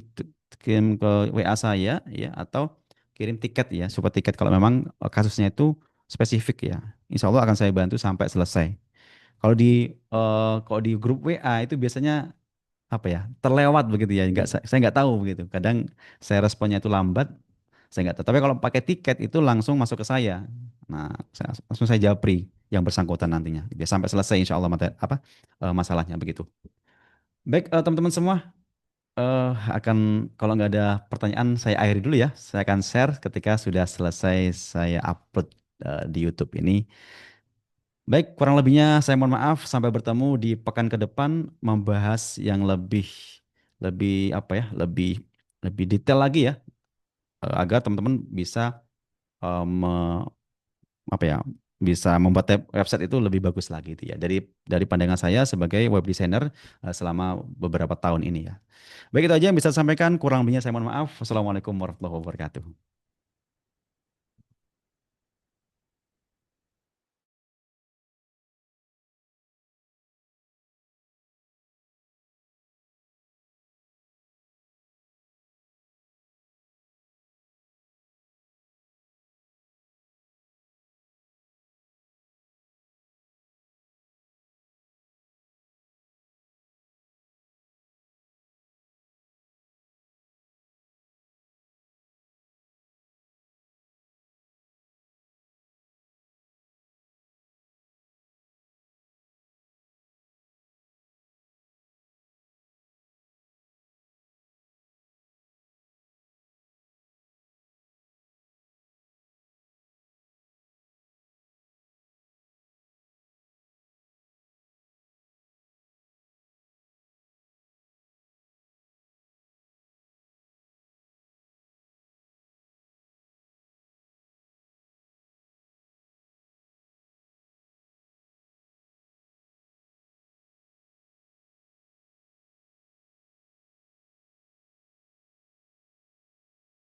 S1: kirim ke WA saya ya, atau kirim tiket ya, super tiket kalau memang kasusnya itu spesifik ya. Insya Allah akan saya bantu sampai selesai. Kalau di grup WA itu biasanya apa ya, terlewat begitu ya, nggak saya nggak tahu begitu. Kadang saya responnya itu lambat, saya nggak tahu. Tapi kalau pakai tiket itu langsung masuk ke saya. Nah, langsung saya japri yang bersangkutan nantinya, biar sampai selesai insya Allah masalahnya begitu. Baik, teman-teman semua, akan kalau nggak ada pertanyaan saya akhiri dulu ya. Saya akan share ketika sudah selesai saya upload di YouTube ini. Baik, kurang lebihnya saya mohon maaf. Sampai bertemu di pekan ke depan membahas yang lebih lebih apa ya, lebih lebih detail lagi ya, agar teman-teman bisa apa ya, bisa membuat website itu lebih bagus lagi itu ya, dari pandangan saya sebagai web designer selama beberapa tahun ini ya. Baik, itu aja yang bisa saya sampaikan, kurang lebihnya saya mohon maaf. Wassalamualaikum warahmatullahi wabarakatuh.